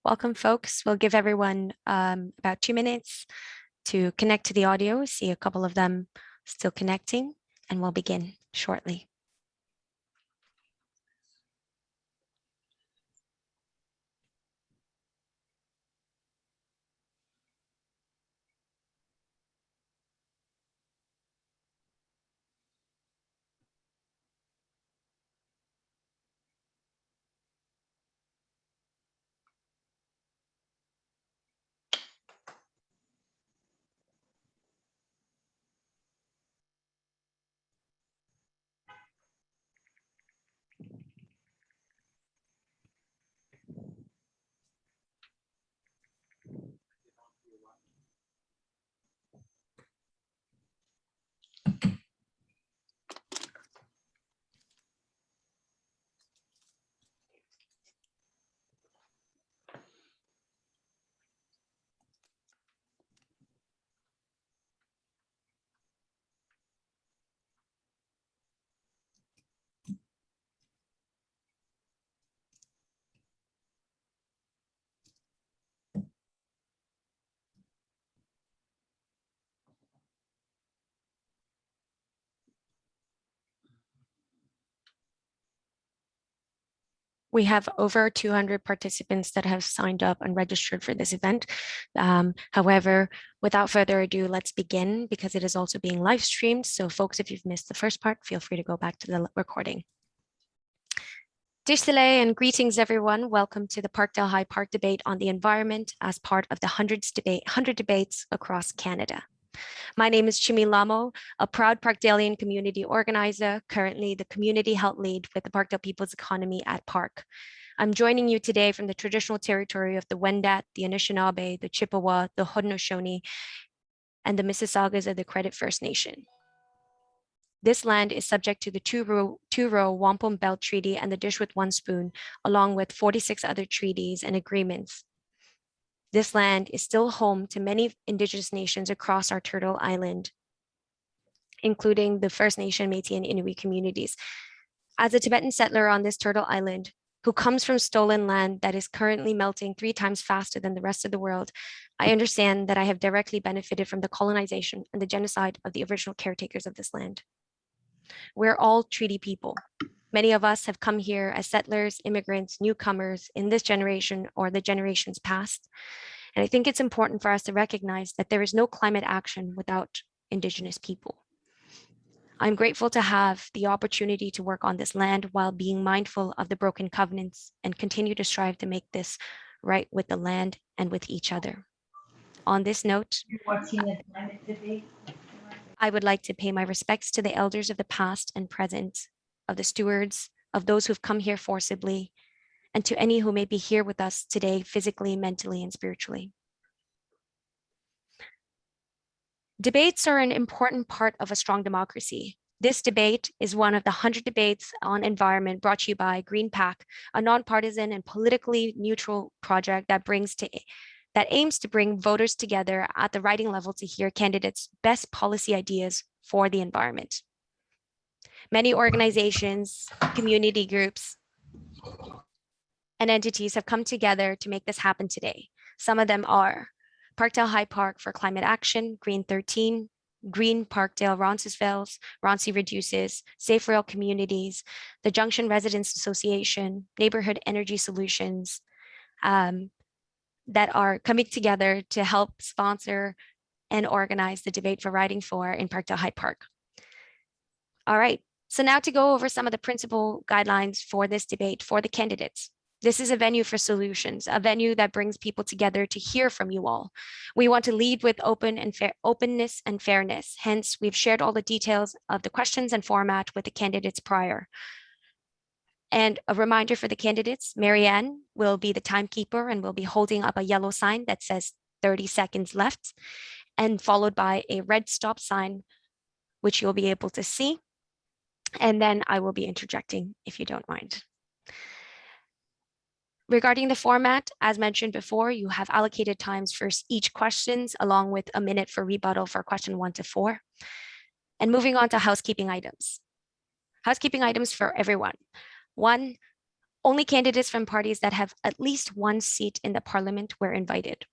Welcome, folks. We'll give everyone about 2 minutes to connect to the audio. See a couple of them still connecting, and we'll begin shortly. We have over 200 participants that have signed up and registered for this event. However, without further ado, let's begin because it is also being live streamed. So folks, if you've missed the first part, feel free to go back to the recording. Dishtile and greetings, everyone. Welcome to the Parkdale-High Park debate on the environment as part of the 100 debates across Canada. My name is Chimi Lamo, a proud Parkdalian community organizer, currently the community health lead with the Parkdale People's Economy at Park. I'm joining you today from the traditional territory of the Wendat, the Anishinaabe, the Chippewa, the Haudenosaunee, and the Mississaugas of the Credit First Nation. This land is subject to the two-row Wampum Belt Treaty and the Dish with One Spoon, along with 46 other treaties and agreements. This land is still home to many Indigenous nations across our Turtle Island, including the First Nation, Métis, and Inuit communities. As a Tibetan settler on this Turtle Island, who comes from stolen land that is currently melting 3 times faster than the rest of the world, I understand that I have directly benefited from the colonization and the genocide of the original caretakers of this land. We're all treaty people. Many of us have come here as settlers, immigrants, newcomers in this generation or the generations past. And I think it's important for us to recognize that there is no climate action without Indigenous people. I'm grateful to have the opportunity to work on this land while being mindful of the broken covenants and continue to strive to make this right with the land and with each other. On this note, I would like to pay my respects to the elders of the past and present, of the stewards, of those who've come here forcibly, and to any who may be here with us today, physically, mentally, and spiritually. Debates are an important part of a strong democracy. This debate is one of the 100 debates on environment brought to you by GreenPac, a nonpartisan and politically neutral project that aims to bring voters together at the writing level to hear candidates' best policy ideas for the environment. Many organizations, community groups, and entities have come together to make this happen today. Some of them are Parkdale-High Park for Climate Action, Green 13, Green Parkdale Roncesvalles, Roncy Reduces, Safe Rail Communities, the Junction Residents Association, Neighbourhood Energy Solutions, that are coming together to help sponsor and organize the debate for Riding For in Parkdale-High Park. All right, so now to go over some of the principal guidelines for this debate for the candidates. This is a venue for solutions, a venue that brings people together to hear from you all. We want to lead with openness and fairness. Hence, we've shared all the details of the questions and format with the candidates prior. And a reminder for the candidates, Marianne will be the timekeeper and will be holding up a yellow sign that says 30 seconds left, and followed by a red stop sign, which you'll be able to see. And then I will be interjecting if you don't mind. Regarding the format, as mentioned before, you have allocated times for each questions along with a minute for rebuttal for question 1 to 4. And moving on to housekeeping items. Housekeeping items for everyone. 1, Only candidates from parties that have at least one seat in the parliament were invited.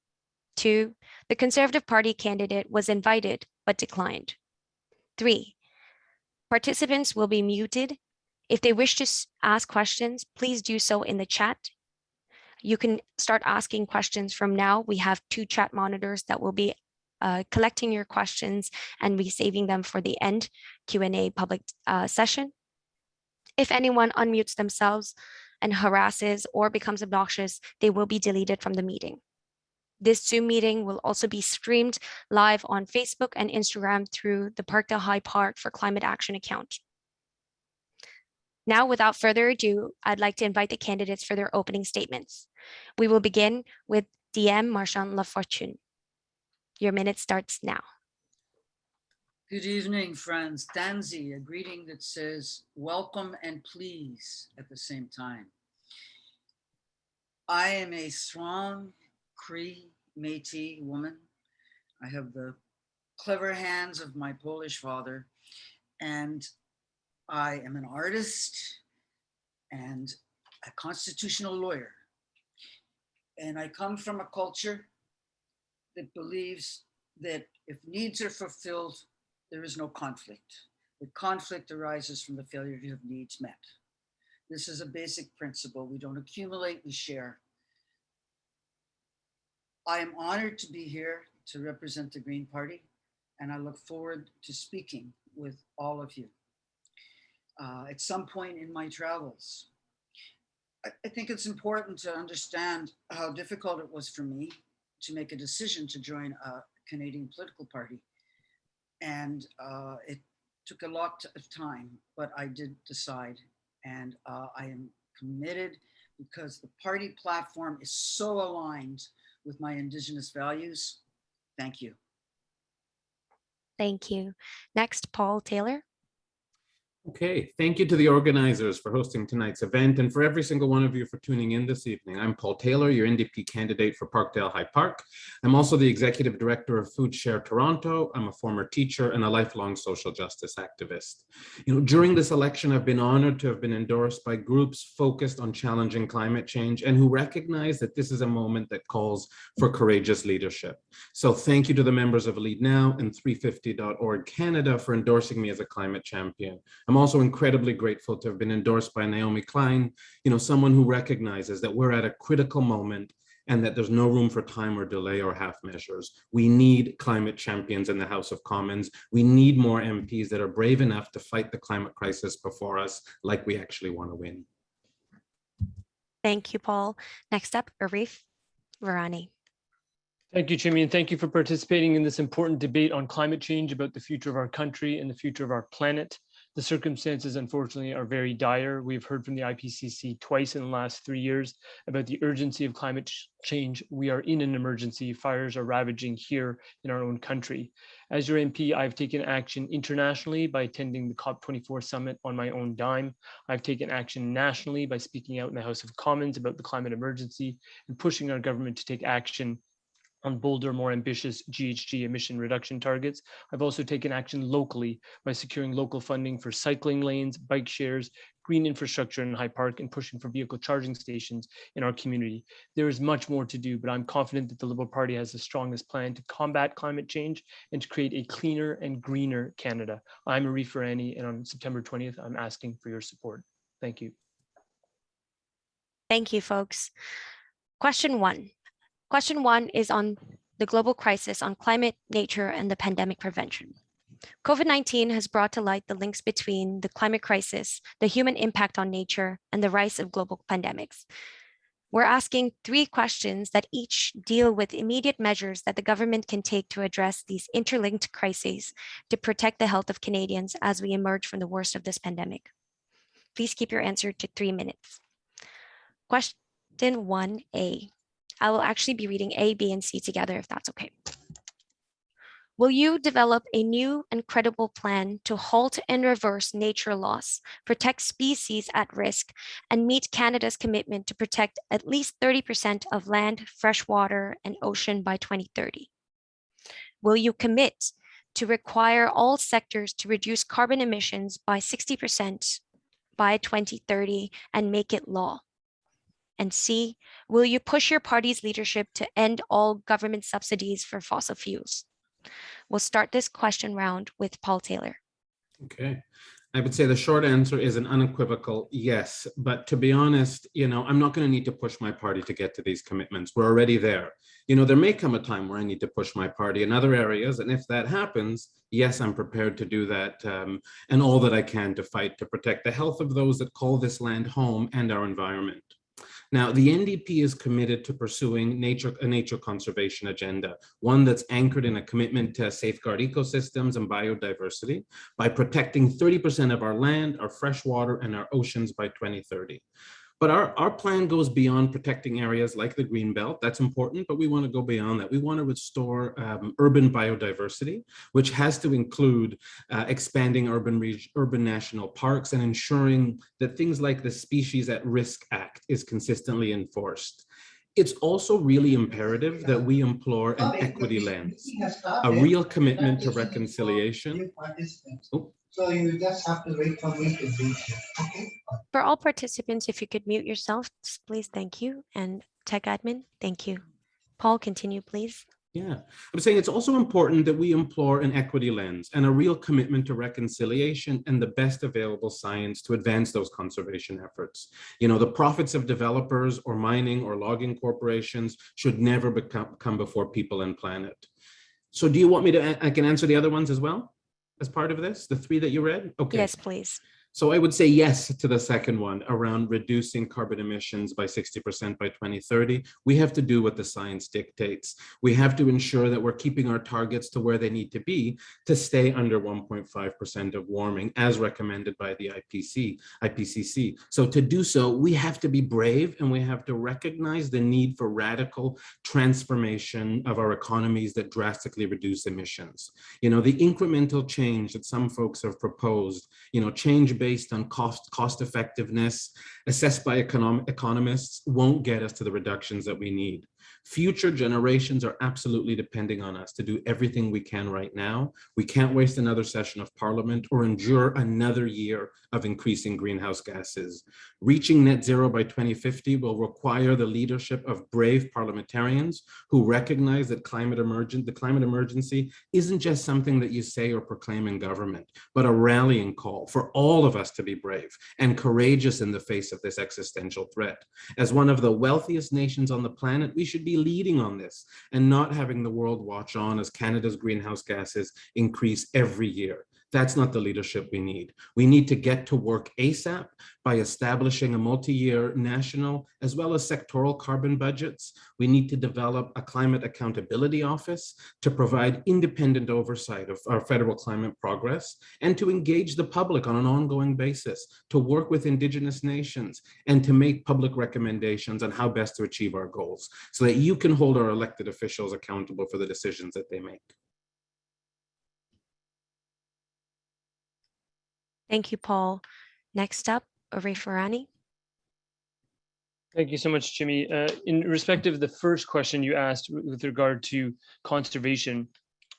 2, the Conservative Party candidate was invited but declined. 3, participants will be muted. If they wish to ask questions, please do so in the chat. You can start asking questions from now. We have 2 chat monitors that will be collecting your questions and be saving them for the end Q&A public session. If anyone unmutes themselves and harasses or becomes obnoxious, they will be deleted from the meeting. This Zoom meeting will also be streamed live on Facebook and Instagram through the Parkdale-High Park for Climate Action account. Now, without further ado, I'd like to invite the candidates for their opening statements. We will begin with DM Marchand Lafortune. Your minute starts now. Good evening, friends. Danzi, a greeting that says welcome and please at the same time. I am a strong Cree Métis woman. I have the clever hands of my Polish father, and I am an artist and a constitutional lawyer. And I come from a culture that believes that if needs are fulfilled, there is no conflict. The conflict arises from the failure to have needs met. This is a basic principle. We don't accumulate, we share. I am honored to be here to represent the Green Party, and I look forward to speaking with all of you. At some point in my travels, I think it's important to understand how difficult it was for me to make a decision to join a Canadian political party. And it took a lot of time, but I did decide, and I am committed because the party platform is so aligned with my Indigenous values. Thank you. Thank you. Next, Paul Taylor. Okay, thank you to the organizers for hosting tonight's event and for every single one of you for tuning in this evening. I'm Paul Taylor, your NDP candidate for Parkdale-High Park. I'm also the Executive Director of Food Share Toronto. I'm a former teacher and a lifelong social justice activist. During this election, I've been honored to have been endorsed by groups focused on challenging climate change and who recognize that this is a moment that calls for courageous leadership. So thank you to the members of Lead Now and 350.org Canada for endorsing me as a climate champion. I'm also incredibly grateful to have been endorsed by Naomi Klein, someone who recognizes that we're at a critical moment and that there's no room for time or delay or half measures. We need climate champions in the House of Commons. We need more MPs that are brave enough to fight the climate crisis before us like we actually want to win. Thank you, Paul. Next up, Arif Virani. Thank you, Chimmy, and thank you for participating in this important debate on climate change about the future of our country and the future of our planet. The circumstances, unfortunately, are very dire. We've heard from the IPCC twice in the last 3 years about the urgency of climate change. We are in an emergency. Fires are ravaging here in our own country. As your MP, I've taken action internationally by attending the COP24 summit on my own dime. I've taken action nationally by speaking out in the House of Commons about the climate emergency and pushing our government to take action on bolder, more ambitious GHG emission reduction targets. I've also taken action locally by securing local funding for cycling lanes, bike shares, green infrastructure in High Park, and pushing for vehicle charging stations in our community. There is much more to do, but I'm confident that the Liberal Party has the strongest plan to combat climate change and to create a cleaner and greener Canada. I'm Arif Virani, and on September 20th, I'm asking for your support. Thank you. Thank you, folks. Question one. Question one is on the global crisis on climate, nature, and the pandemic prevention. COVID-19 has brought to light the links between the climate crisis, the human impact on nature, and the rise of global pandemics. We're asking 3 questions that each deal with immediate measures that the government can take to address these interlinked crises to protect the health of Canadians as we emerge from the worst of this pandemic. Please keep your answer to 3 minutes. Question 1A. I will actually be reading A, B, and C together if that's okay. Will you develop a new and credible plan to halt and reverse nature loss, protect species at risk, and meet Canada's commitment to protect at least 30% of land, fresh water, and ocean by 2030? Will you commit to require all sectors to reduce carbon emissions by 60% by 2030 and make it law? And C, will you push your party's leadership to end all government subsidies for fossil fuels? We'll start this question round with Paul Taylor. Okay. I would say the short answer is an unequivocal yes. But to be honest, I'm not going to need to push my party to get to these commitments. We're already there. There may come a time where I need to push my party in other areas. And if that happens, yes, I'm prepared to do that and all that I can to fight to protect the health of those that call this land home and our environment. Now, the NDP is committed to pursuing a nature conservation agenda, one that's anchored in a commitment to safeguard ecosystems and biodiversity by protecting 30% of our land, our fresh water, and our oceans by 2030. But our plan goes beyond protecting areas like the Greenbelt. That's important, but we want to go beyond that. We want to restore urban biodiversity, which has to include expanding urban national parks and ensuring that things like the Species at Risk Act is consistently enforced. It's also really imperative that we implore an equity lens, a real commitment to reconciliation. So you just have to wait for me to reach it. Okay. For all participants, if you could mute yourself, please, thank you. And tech admin, thank you. Paul, continue, please. Yeah, I'm saying it's also important that we implore an equity lens and a real commitment to reconciliation and the best available science to advance those conservation efforts. The profits of developers or mining or logging corporations should never come before people and planet. So do you want me to, I can answer the other ones as well as part of this, the three that you read? Okay. Yes, please. So I would say yes to the second one around reducing carbon emissions by 60% by 2030. We have to do what the science dictates. We have to ensure that we're keeping our targets to where they need to be to stay under 1.5% of warming as recommended by the IPCC. So to do so, we have to be brave and we have to recognize the need for radical transformation of our economies that drastically reduce emissions. The incremental change that some folks have proposed, change based on cost effectiveness, assessed by economists, won't get us to the reductions that we need. Future generations are absolutely depending on us to do everything we can right now. We can't waste another session of Parliament or endure another year of increasing greenhouse gases. Reaching net zero by 2050 will require the leadership of brave parliamentarians who recognize that the climate emergency isn't just something that you say or proclaim in government, but a rallying call for all of us to be brave and courageous in the face of this existential threat. As one of the wealthiest nations on the planet, we should be leading on this and not having the world watch on as Canada's greenhouse gases increase every year. That's not the leadership we need. We need to get to work ASAP by establishing a multi-year national as well as sectoral carbon budgets. We need to develop a climate accountability office to provide independent oversight of our federal climate progress and to engage the public on an ongoing basis, to work with Indigenous nations and to make public recommendations on how best to achieve our goals so that you can hold our elected officials accountable for the decisions that they make. Thank you, Paul. Next up, Farani. Thank you so much, Jimmy. In respect of the first question you asked with regard to conservation,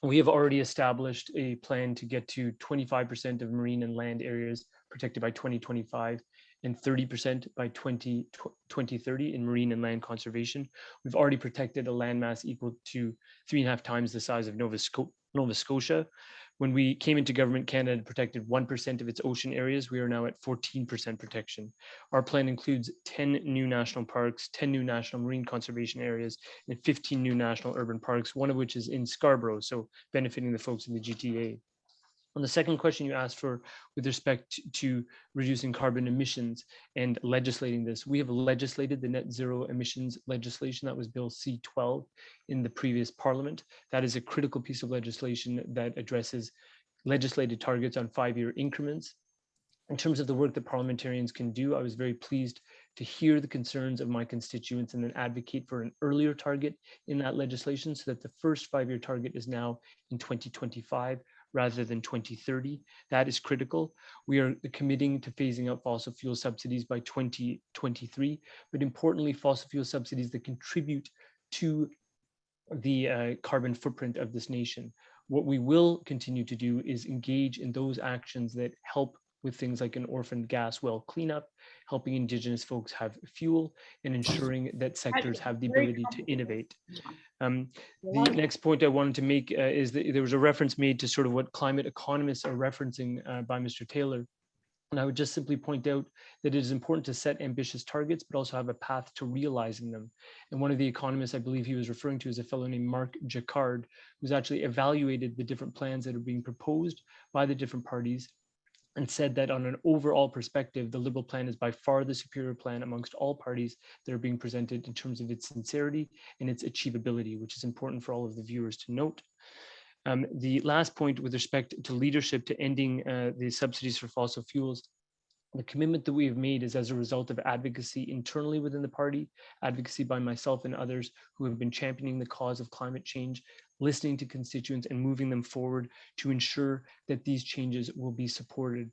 we have already established a plan to get to 25% of marine and land areas protected by 2025 and 30% by 2030 in marine and land conservation. We've already protected a landmass equal to 3.5 times the size of Nova Scotia. When we came into government, Canada protected 1% of its ocean areas. We are now at 14% protection. Our plan includes 10 new national parks, 10 new national marine conservation areas, and 15 new national urban parks, one of which is in Scarborough, so benefiting the folks in the GTA. On the second question you asked for with respect to reducing carbon emissions and legislating this, we have legislated the net zero emissions legislation. That was Bill C-12 in the previous Parliament. That is a critical piece of legislation that addresses legislated targets on 5-year increments. In terms of the work that parliamentarians can do, I was very pleased to hear the concerns of my constituents and then advocate for an earlier target in that legislation so that the first 5-year target is now in 2025. Rather than 2030. That is critical. We are committing to phasing out fossil fuel subsidies by 2023, but importantly, fossil fuel subsidies that contribute to the carbon footprint of this nation. What we will continue to do is engage in those actions that help with things like an orphan gas well cleanup, helping Indigenous folks have fuel, and ensuring that sectors have the ability to innovate. The next point I wanted to make is that there was a reference made to sort of what climate economists are referencing by Mr. Taylor. And I would just simply point out that it is important to set ambitious targets, but also have a path to realizing them. And one of the economists I believe he was referring to is a fellow named Mark Jacquard, who's actually evaluated the different plans that are being proposed by the different parties and said that on an overall perspective, the Liberal plan is by far the superior plan amongst all parties that are being presented in terms of its sincerity and its achievability, which is important for all of the viewers to note. The last point with respect to leadership to ending the subsidies for fossil fuels, the commitment that we have made is as a result of advocacy internally within the party, advocacy by myself and others who have been championing the cause of climate change, listening to constituents and moving them forward to ensure that these changes will be supported.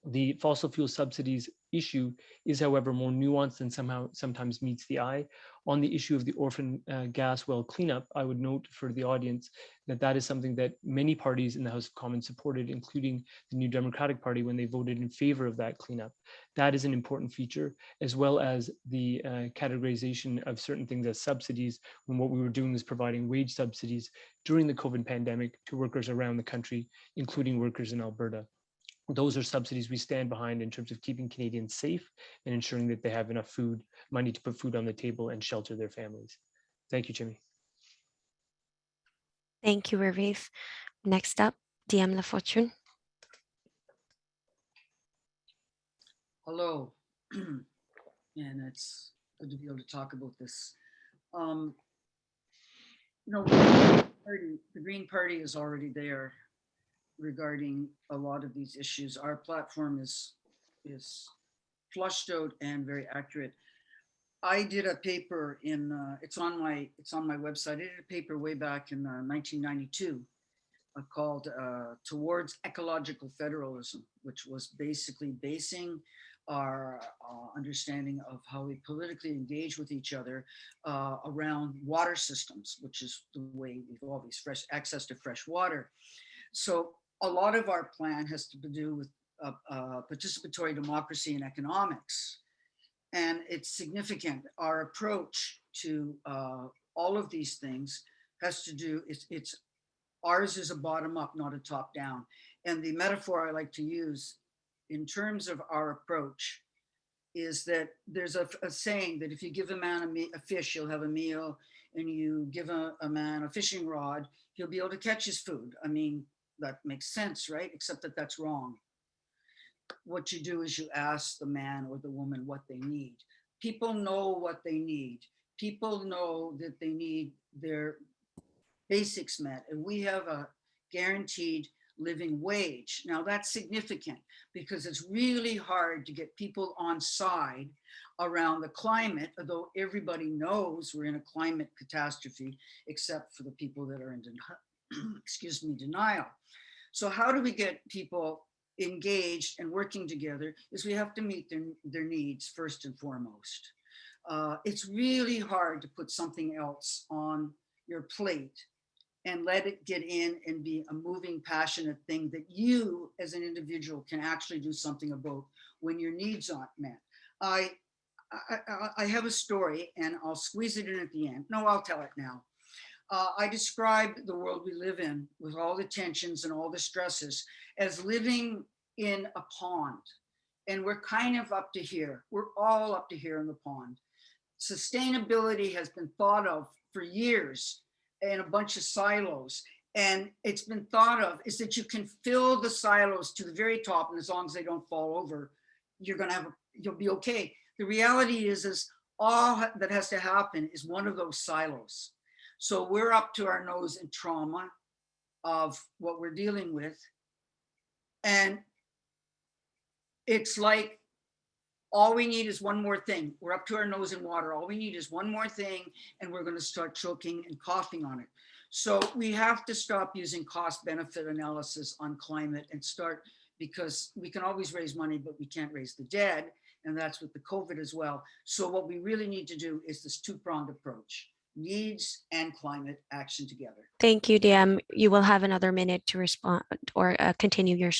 The fossil fuel subsidies issue is, however, more nuanced and sometimes meets the eye. On the issue of the orphan gas well cleanup, I would note for the audience that that is something that many parties in the House of Commons supported, including the New Democratic Party when they voted in favor of that cleanup. That is an important feature, as well as the categorization of certain things as subsidies, when what we were doing was providing wage subsidies during the COVID pandemic to workers around the country, including workers in Alberta. Those are subsidies we stand behind in terms of keeping Canadians safe and ensuring that they have enough food, money to put food on the table and shelter their families. Thank you, Jimmy. Thank you, Raviv. Next up, DM La Fortune. Hello, and it's good to be able to talk about this. You know, the Green Party is already there regarding a lot of these issues. Our platform is flushed out and very accurate. I did a paper in it's on my website. I did a paper way back in 1992 called Towards Ecological Federalism, which was basically basing our understanding of how we politically engage with each other around water systems, which is the way we've always access to fresh water. So a lot of our plan has to do with participatory democracy and economics. And it's significant. Our approach to all of these things has to do, ours is a bottom up, not a top down. And the metaphor I like to use in terms of our approach is that there's a saying that if you give a man a fish, he'll have a meal, and you give a man a fishing rod, he'll be able to catch his food. I mean, that makes sense, right? Except that that's wrong. What you do is you ask the man or the woman what they need. People know what they need. People know that they need their basics met, and we have a guaranteed living wage. Now that's significant because it's really hard to get people on side around the climate, although everybody knows we're in a climate catastrophe, except for the people that are in denial. So how do we get people engaged and working together is we have to meet their needs first and foremost. It's really hard to put something else on your plate and let it get in and be a moving, passionate thing that you as an individual can actually do something about when your needs aren't met. I have a story and I'll squeeze it in at the end. No, I'll tell it now. I describe the world we live in with all the tensions and all the stresses as living in a pond. And we're kind of up to here. We're all up to here in the pond. Sustainability has been thought of for years in a bunch of silos. And it's been thought of is that you can fill the silos to the very top, and as long as they don't fall over, you'll be okay. The reality is all that has to happen is one of those silos. So we're up to our nose in trauma of what we're dealing with. And it's like, all we need is one more thing. We're up to our nose in water. All we need is one more thing, and we're going to start choking and coughing on it. So we have to stop using cost benefit analysis on climate and start, because we can always raise money, but we can't raise the dead. And that's with the COVID as well. So what we really need to do is this two-pronged approach. Needs and climate action together. Thank you, DM. You will have another minute to respond or continue your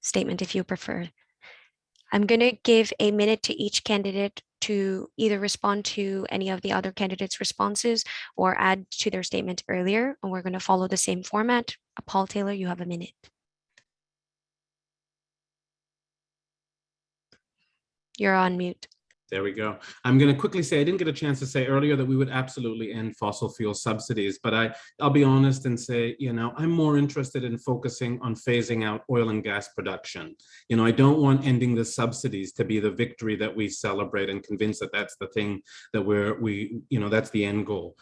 statement if you prefer. I'm going to give a minute to each candidate to either respond to any of the other candidates' responses or add to their statement earlier. And we're going to follow the same format. Paul Taylor, you have a minute. You're on mute. There we go. I'm going to quickly say, I didn't get a chance to say earlier that we would absolutely end fossil fuel subsidies, but I'll be honest and say, I'm more interested in focusing on phasing out oil and gas production. I don't want ending the subsidies to be the victory that we celebrate and convince that that's the thing that that's the end goal.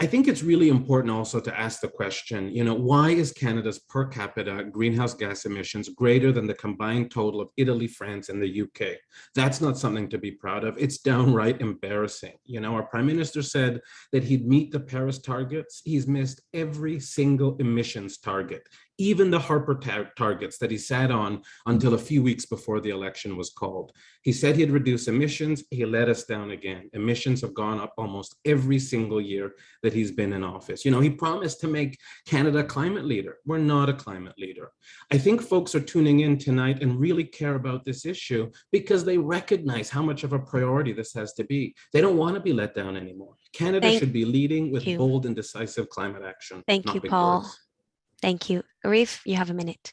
I think it's really important also to ask the question, why is Canada's per capita greenhouse gas emissions greater than the combined total of Italy, France, and the UK? That's not something to be proud of. It's downright embarrassing. Our Prime Minister said that he'd meet the Paris targets. He's missed every single emissions target, even the Harper targets that he sat on until a few weeks before the election was called. He said he'd reduce emissions. He let us down again. Emissions have gone up almost every single year that he's been in office. He promised to make Canada a climate leader. We're not a climate leader. I think folks are tuning in tonight and really care about this issue because they recognize how much of a priority this has to be. They don't want to be let down anymore. Canada should be leading with bold and decisive climate action. Thank you, Paul. Thank you. Arif, you have a minute.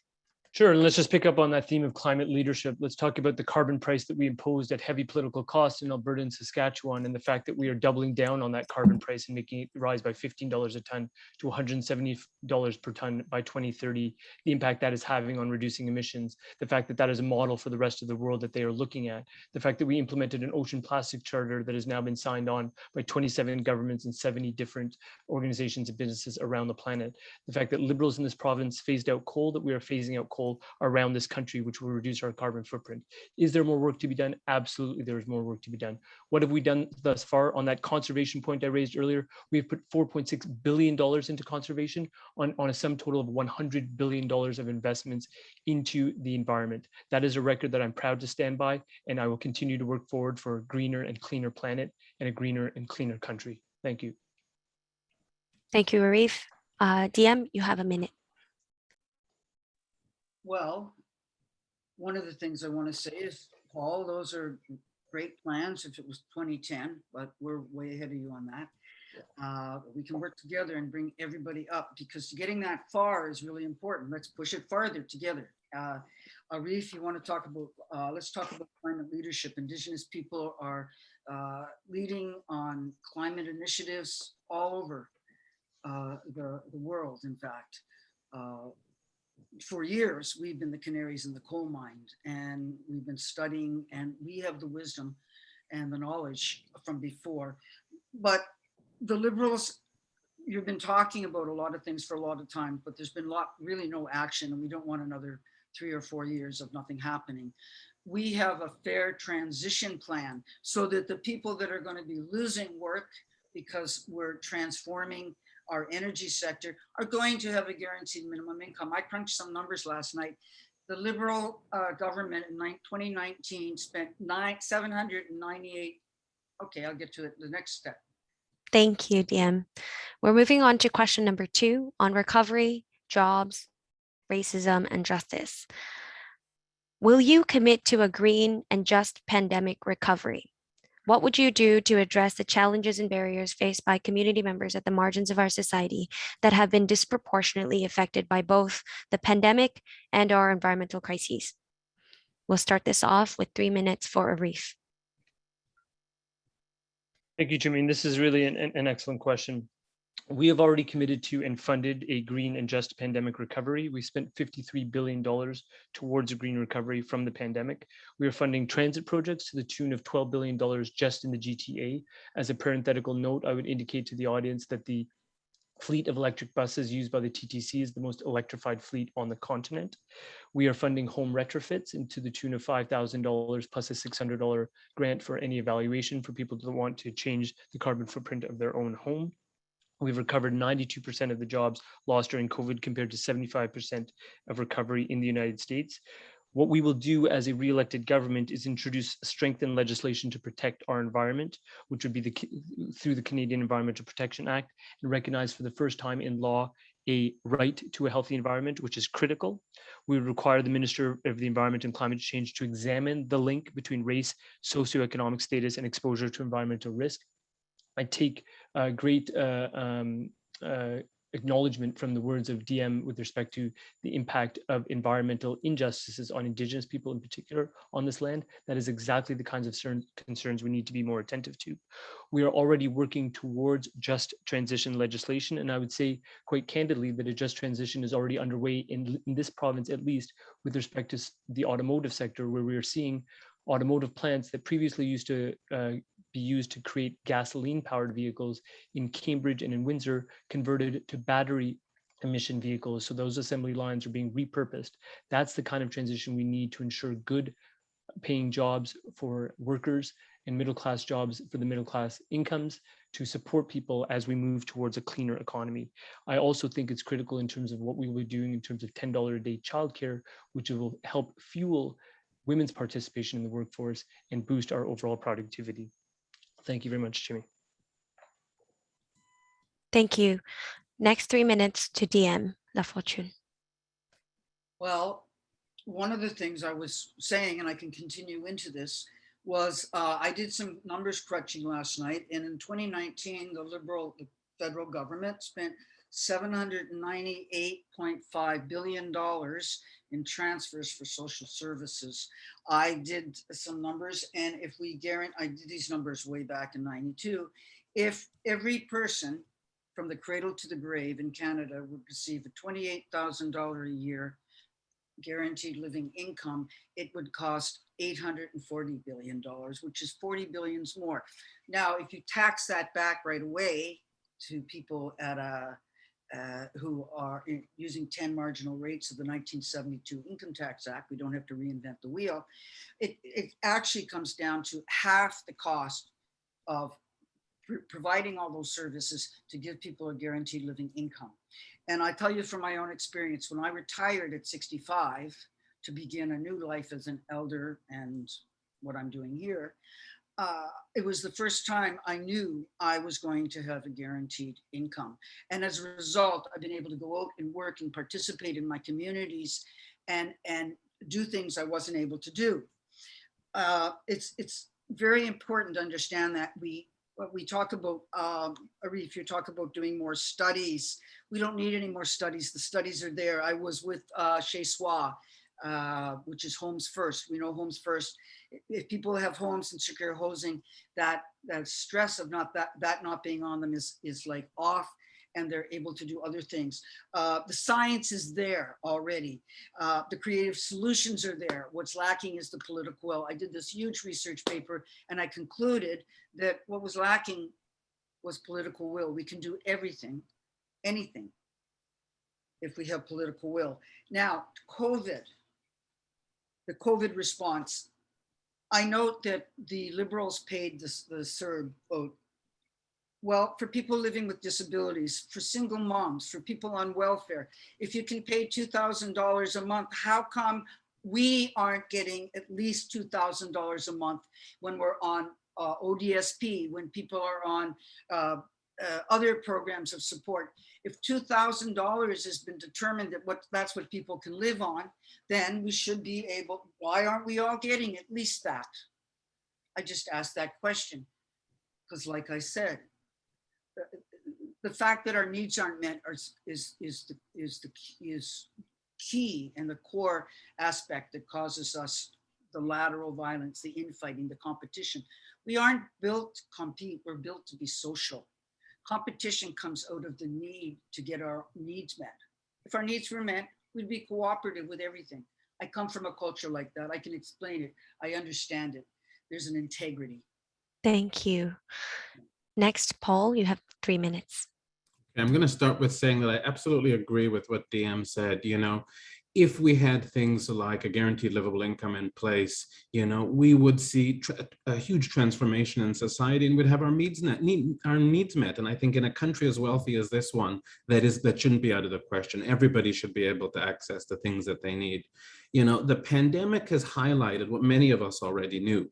Sure, and let's just pick up on that theme of climate leadership. Let's talk about the carbon price that we imposed at heavy political cost in Alberta and Saskatchewan, and the fact that we are doubling down on that carbon price and making it rise by $15 a ton to $170 per ton by 2030, the impact that is having on reducing emissions, the fact that that is a model for the rest of the world that they are looking at, the fact that we implemented an ocean plastic charter that has now been signed on by 27 governments and 70 different organizations and businesses around the planet, the fact that Liberals in this province phased out coal, that we are phasing out coal around this country, which will reduce our carbon footprint. Is there more work to be done? Absolutely, there is more work to be done. What have we done thus far? On that conservation point I raised earlier, we've put $4.6 billion into conservation on a sum total of $100 billion of investments into the environment. That is a record that I'm proud to stand by, and I will continue to work forward for a greener and cleaner planet and a greener and cleaner country. Thank you. Thank you, Arif. DM, you have a minute. Well, one of the things I want to say is, Paul, those are great plans if it was 2010, but we're way ahead of you on that. We can work together and bring everybody up, because getting that far is really important. Let's push it farther together. Arif, you want to talk about, let's talk about climate leadership. Indigenous people are leading on climate initiatives all over the world, in fact. For years, we've been the canaries in the coal mine, and we've been studying, and we have the wisdom and the knowledge from before. But the Liberals, you've been talking about a lot of things for a lot of time, but there's been really no action, and we don't want another 3 or 4 years of nothing happening. We have a fair transition plan so that the people that are going to be losing work because we're transforming our energy sector are going to have a guaranteed minimum income. I crunched some numbers last night. The Liberal government in 2019 spent $798. Okay, I'll get to it. The next step. Thank you, DM. We're moving on to question number 2 on recovery, jobs, racism, and justice. Will you commit to a green and just pandemic recovery? What would you do to address the challenges and barriers faced by community members at the margins of our society that have been disproportionately affected by both the pandemic and our environmental crises? We'll start this off with 3 minutes for Arif. Thank you, Jimmy. This is really an excellent question. We have already committed to and funded a green and just pandemic recovery. We spent $53 billion towards a green recovery from the pandemic. We are funding transit projects to the tune of $12 billion just in the GTA. As a parenthetical note, I would indicate to the audience that the fleet of electric buses used by the TTC is the most electrified fleet on the continent. We are funding home retrofits into the tune of $5,000 plus a $600 grant for any evaluation for people that want to change the carbon footprint of their own home. We've recovered 92% of the jobs lost during COVID compared to 75% of recovery in the United States. What we will do as a re-elected government is introduce strengthened legislation to protect our environment, which would be through the Canadian Environmental Protection Act, and recognize for the first time in law a right to a healthy environment, which is critical. We would require the Minister of the Environment and Climate Change to examine the link between race, socioeconomic status, and exposure to environmental risk. I take great acknowledgement from the words of DM with respect to the impact of environmental injustices on Indigenous people in particular on this land. That is exactly the kinds of concerns we need to be more attentive to. We are already working towards just transition legislation, and I would say quite candidly that a just transition is already underway in this province, at least with respect to the automotive sector, where we are seeing automotive plants that previously used to be used to create gasoline-powered vehicles in Cambridge and in Windsor converted to battery emission vehicles. So those assembly lines are being repurposed. That's the kind of transition we need to ensure good paying jobs for workers and middle-class jobs for the middle-class incomes to support people as we move towards a cleaner economy. I also think it's critical in terms of what we will be doing in terms of $10 a day childcare, which will help fuel women's participation in the workforce and boost our overall productivity. Thank you very much, Jimmy. Thank you. Next 3 minutes to DM La Fortune. Well, one of the things I was saying, and I can continue into this, was I did some numbers crunching last night, and in 2019, the federal government spent $798.5 billion in transfers for social services. I did some numbers, and if we guarantee, I did these numbers way back in 92, if every person from the cradle to the grave in Canada would receive a $28,000 a year guaranteed living income, it would cost $840 billion, which is 40 billions more. Now, if you tax that back right away to people at who are using 10 marginal rates of the 1972 Income Tax Act, we don't have to reinvent the wheel, it actually comes down to half the cost of providing all those services to give people a guaranteed living income. And I tell you from my own experience, when I retired at 65 to begin a new life as an elder and what I'm doing here, it was the first time I knew I was going to have a guaranteed income. And as a result, I've been able to go out and work and participate in my communities and do things I wasn't able to do. It's very important to understand that what we talk about, if you talk about doing more studies, we don't need any more studies. The studies are there. I was with Chez Soi, which is Homes First. We know Homes First. If people have homes and secure housing, that stress of that not being on them is like off, and they're able to do other things. The science is there already. The creative solutions are there. What's lacking is the political will. I did this huge research paper, and I concluded that what was lacking was political will. We can do everything, anything, if we have political will. Now, COVID, the COVID response. I note that the Liberals paid the CERB vote. Well, for people living with disabilities, for single moms, for people on welfare, if you can pay $2,000 a month, how come we aren't getting at least $2,000 a month when we're on ODSP, when people are on other programs of support? If $2,000 has been determined that that's what people can live on, then we should be able, why aren't we all getting at least that? I just asked that question because, like I said, the fact that our needs aren't met is key and the core aspect that causes us the lateral violence, the infighting, the competition. We aren't built to compete, we're built to be social. Competition comes out of the need to get our needs met. If our needs were met, we'd be cooperative with everything. I come from a culture like that. I can explain it. I understand it. There's an integrity. Thank you. Next, Paul, you have 3 minutes. I'm going to start with saying that I absolutely agree with what DM said. You know, if we had things like a guaranteed livable income in place, you know, we would see a huge transformation in society and we'd have our needs met. And I think in a country as wealthy as this one, that shouldn't be out of the question. Everybody should be able to access the things that they need. You know, the pandemic has highlighted what many of us already knew,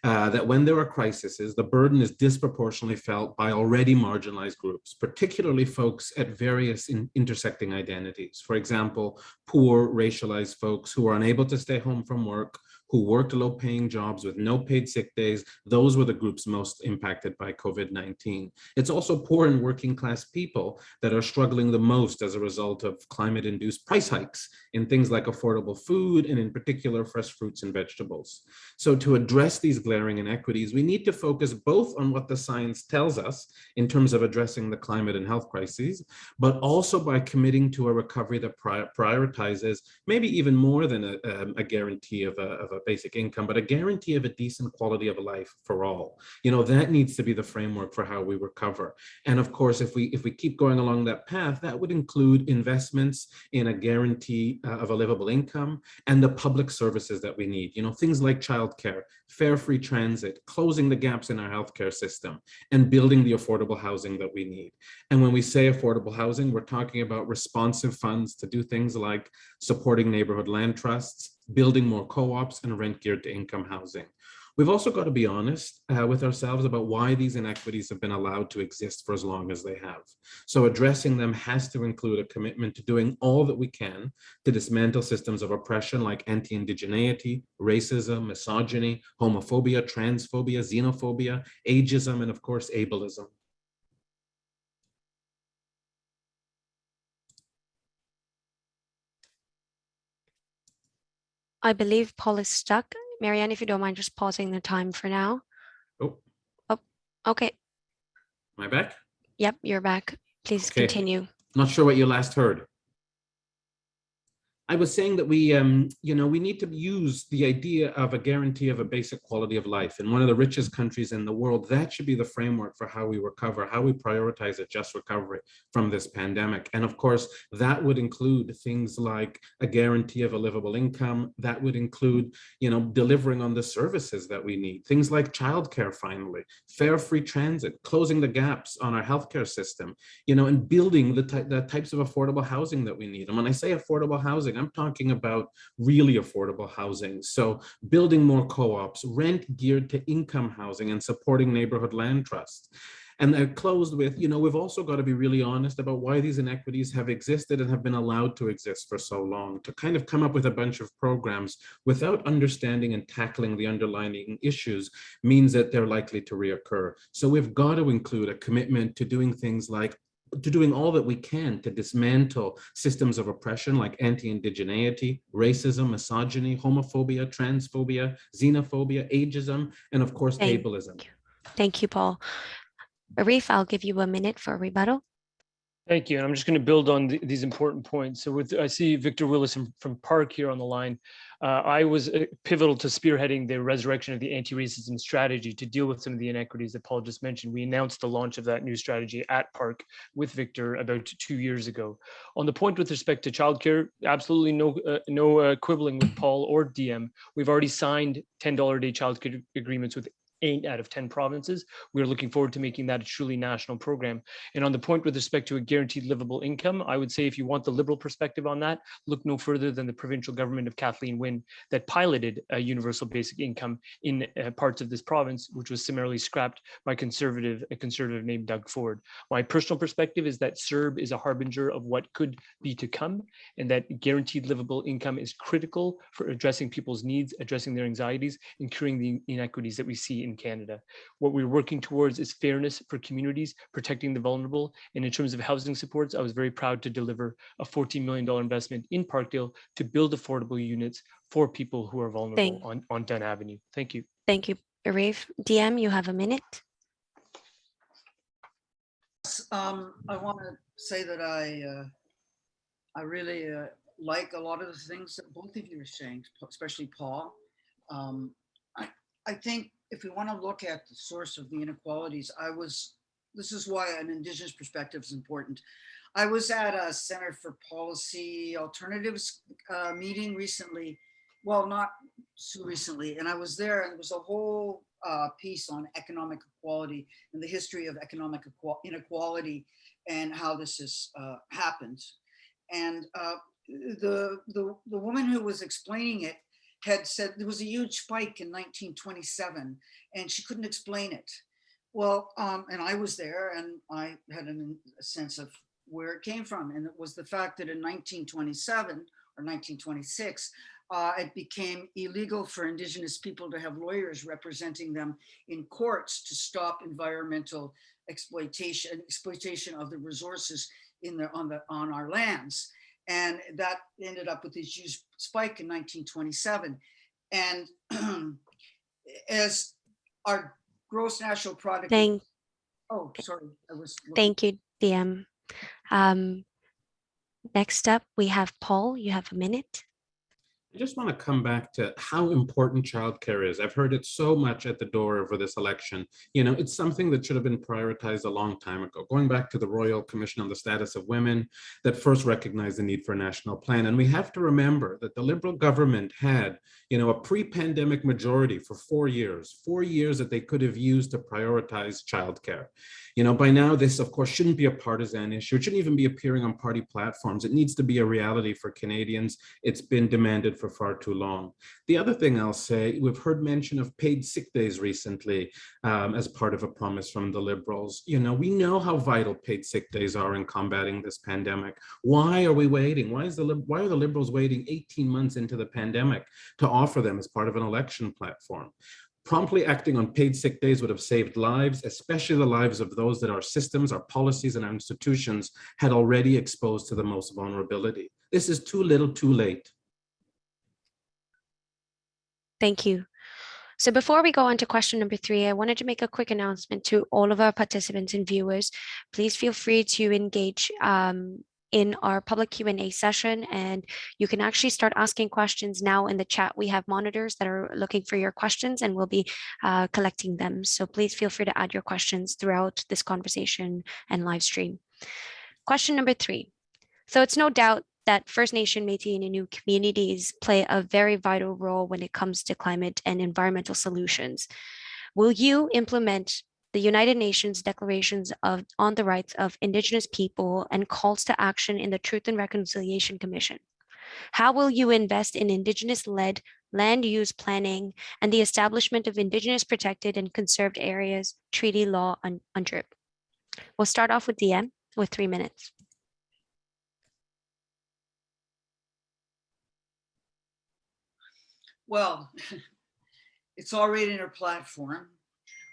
that when there are crises, the burden is disproportionately felt by already marginalized groups, particularly folks at various intersecting identities. For example, poor racialized folks who are unable to stay home from work, who worked low-paying jobs with no paid sick days. Those were the groups most impacted by COVID-19. It's also poor and working class people that are struggling the most as a result of climate-induced price hikes in things like affordable food and in particular fresh fruits and vegetables. So to address these glaring inequities, we need to focus both on what the science tells us in terms of addressing the climate and health crises, but also by committing to a recovery that prioritizes maybe even more than a guarantee of a basic income, but a guarantee of a decent quality of life for all. You know, that needs to be the framework for how we recover. And of course, if we keep going along that path, that would include investments in a guarantee of a livable income and the public services that we need. You know, things like childcare, fare free transit, closing the gaps in our healthcare system, and building the affordable housing that we need. And when we say affordable housing, we're talking about responsive funds to do things like supporting neighborhood land trusts, building more co-ops, and rent geared to income housing. We've also got to be honest with ourselves about why these inequities have been allowed to exist for as long as they have. So addressing them has to include a commitment to doing all that we can to dismantle systems of oppression like anti-indigeneity, racism, misogyny, homophobia, transphobia, xenophobia, ageism, and of course, ableism. I believe Paul is stuck. Marianne, if you don't mind just pausing the time for now. Oh, Okay. am I back? Yep, you're back. Please Okay. continue. Not sure what you last heard. I was saying that we need to use the idea of a guarantee of a basic quality of life in one of the richest countries in the world. That should be the framework for how we recover, how we prioritize a just recovery from this pandemic. And of course, that would include things like a guarantee of a livable income. That would include, delivering on the services that we need. Things like childcare, finally, fare-free transit, closing the gaps on our healthcare system, and building the types of affordable housing that we need. And when I say affordable housing, I'm talking about really affordable housing. So building more co-ops, rent geared to income housing, and supporting neighborhood land trusts. And I closed with, we've also got to be really honest about why these inequities have existed and have been allowed to exist for so long. To kind of come up with a bunch of programs without understanding and tackling the underlying issues means that they're likely to reoccur. So we've got to include a commitment to doing things like doing all that we can to dismantle systems of oppression like anti-indigeneity, racism, misogyny, homophobia, transphobia, xenophobia, ageism, and of course, ableism. Thank you, Paul. Arif, I'll give you a minute for a rebuttal. Thank you. And I'm just going to build on these important points. So I see Victor Willis from Park here on the line. I was pivotal to spearheading the resurrection of the anti-racism strategy to deal with some of the inequities that Paul just mentioned. We announced the launch of that new strategy at Park with Victor about 2 years ago. On the point with respect to childcare, absolutely no quibbling with Paul or DM. We've already signed $10 a day childcare agreements with 8 out of 10 provinces. We're looking forward to making that a truly national program. And on the point with respect to a guaranteed livable income, I would say if you want the liberal perspective on that, look no further than the provincial government of Kathleen Wynne that piloted a universal basic income in parts of this province, which was summarily scrapped by a conservative named Doug Ford. My personal perspective is that CERB is a harbinger of what could be to come, and that guaranteed livable income is critical for addressing people's needs, addressing their anxieties, and curing the inequities that we see in Canada. What we're working towards is fairness for communities, protecting the vulnerable. And in terms of housing supports, I was very proud to deliver a $14 million investment in Parkdale to build affordable units for people who are vulnerable on Dunn Avenue. Thank you. Thank you, Arif. DM, you have a minute. I want to say that I really like a lot of the things that both of you are saying, especially Paul. I think if we want to look at the source of the inequalities, this is why an Indigenous perspective is important. I was at a Center for Policy Alternatives meeting recently, well, not so recently, and I was there and there was a whole piece on economic equality and the history of economic inequality and how this has happened. And the woman who was explaining it had said there was a huge spike in 1927 and she couldn't explain it. Well, and I was there and I had a sense of where it came from. And it was the fact that in 1927 or 1926, it became illegal for Indigenous people to have lawyers representing them in courts to stop environmental exploitation of the resources on our lands. And that ended up with this huge spike in 1927. And as our gross national product. Thank you, DM. Next up, we have Paul. You have a minute. I just want to come back to how important childcare is. I've heard it so much at the door over this election. You know, it's something that should have been prioritized a long time ago, going back to the Royal Commission on the Status of Women that first recognized the need for a national plan. And we have to remember that the Liberal government had, you know, a pre-pandemic majority for 4 years that they could have used to prioritize childcare. You know, by now, this, of course, shouldn't be a partisan issue. It shouldn't even be appearing on party platforms. It needs to be a reality for Canadians. It's been demanded for far too long. The other thing I'll say, we've heard mention of paid sick days recently as part of a promise from the Liberals. You know, we know how vital paid sick days are in combating this pandemic. Why are we waiting? Why are the Liberals waiting 18 months into the pandemic to offer them as part of an election platform? Promptly acting on paid sick days would have saved lives, especially the lives of those that our systems, our policies, and our institutions had already exposed to the most vulnerability. This is too little, too late. Thank you. So before we go on to question number 3, I wanted to make a quick announcement to all of our participants and viewers. Please feel free to engage in our public Q&A session, and you can actually start asking questions now in the chat. We have monitors that are looking for your questions and we'll be collecting them. So please feel free to add your questions throughout this conversation and live stream. Question number 3. So it's no doubt that First Nation, Métis, and Innu communities play a very vital role when it comes to climate and environmental solutions. Will you implement the United Nations declarations on the rights of Indigenous people and calls to action in the Truth and Reconciliation Commission? How will you invest in Indigenous-led land use planning and the establishment of Indigenous protected and conserved areas treaty law under it? We'll start off with DM with 3 minutes. Well, it's already in our platform.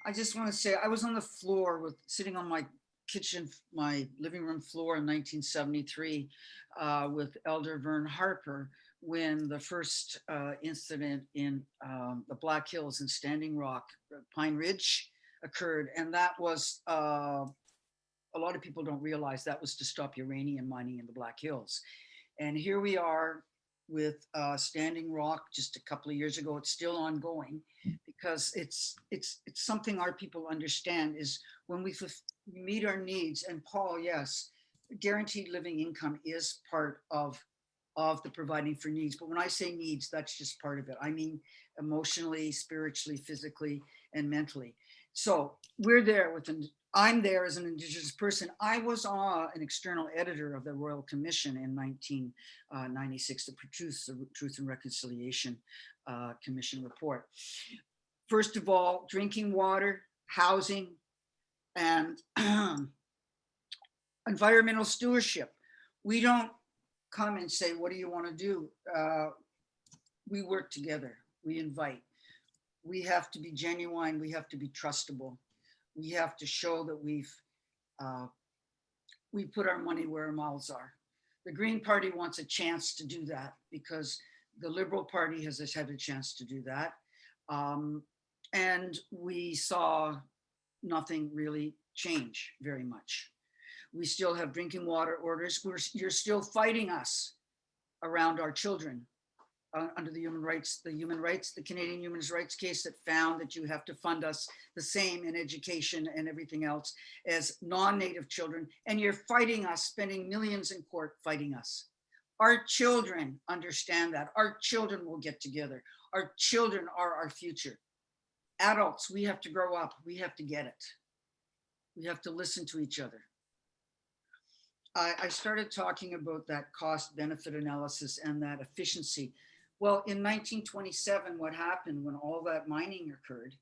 I just want to say I was on the floor sitting on my living room floor in 1973 with Elder Vern Harper when the first incident in the Black Hills and Standing Rock, Pine Ridge occurred. And that was, a lot of people don't realize that was to stop uranium mining in the Black Hills. And here we are with Standing Rock just a couple of years ago. It's still ongoing because it's something our people understand is when we meet our needs. And Paul, yes, guaranteed living income is part of the providing for needs. But when I say needs, that's just part of it. I mean, emotionally, spiritually, physically, and mentally. So we're there I'm there as an Indigenous person. I was an external editor of the Royal Commission in 1996 to produce the Truth and Reconciliation Commission report. First of all, drinking water, housing, and environmental stewardship. We don't come and say, what do you want to do? We work together, we invite. We have to be genuine, we have to be trustable. We have to show that we put our money where our mouths are. The Green Party wants a chance to do that because the Liberal Party has had a chance to do that. And we saw nothing really change very much. We still have drinking water orders. You're still fighting us around our children. Under the Canadian human rights case that found that you have to fund us the same in education and everything else as non-Native children. And you're fighting us, spending millions in court fighting us. Our children understand that. Our children will get together. Our children are our future. Adults, we have to grow up. We have to get it. We have to listen to each other. I started talking about that cost benefit analysis and that efficiency. Well, in 1927, what happened when all that mining occurred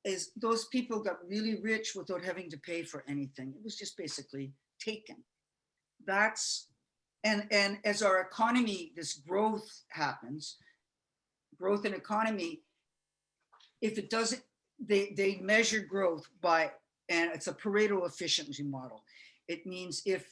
is those people got really rich without having to pay for anything. It was just basically taken. That's, and as our economy, this growth happens, growth in economy, if it doesn't, they measure growth by, and it's a Pareto efficiency model. It means if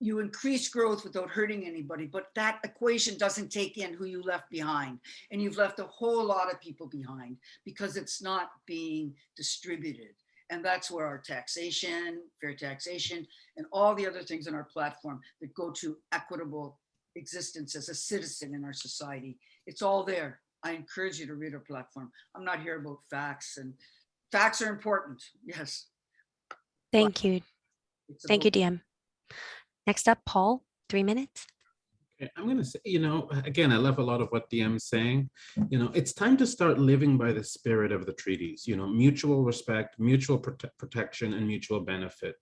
you increase growth without hurting anybody, but that equation doesn't take in who you left behind. And you've left a whole lot of people behind because it's not being distributed. And that's where our taxation, fair taxation, and all the other things in our platform that go to equitable existence as a citizen in our society. It's all there. I encourage you to read our platform. I'm not here about facts, and facts are important, yes. Thank you. Thank you, About DM. Next up, Paul, 3 minutes. Okay, I'm going to say, again, I love a lot of what DM's saying. It's time to start living by the spirit of the treaties, mutual respect, mutual protection, and mutual benefit.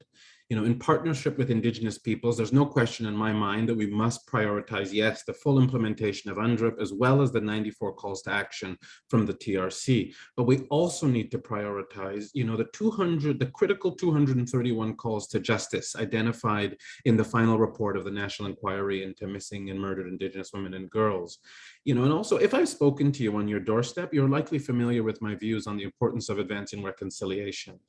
In partnership with Indigenous peoples, there's no question in my mind that we must prioritize, yes, the full implementation of UNDRIP, as well as the 94 calls to action from the TRC. But we also need to prioritize, the critical 231 calls to justice identified in the final report of the National Inquiry into Missing and Murdered Indigenous Women and Girls. And also, if I've spoken to you on your doorstep, you're likely familiar with my views on the importance of advancing reconciliation.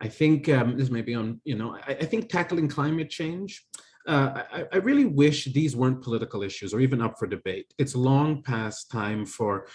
I think this may be on, I think tackling climate change, I really wish these weren't political issues or even up for debate. It's long past time for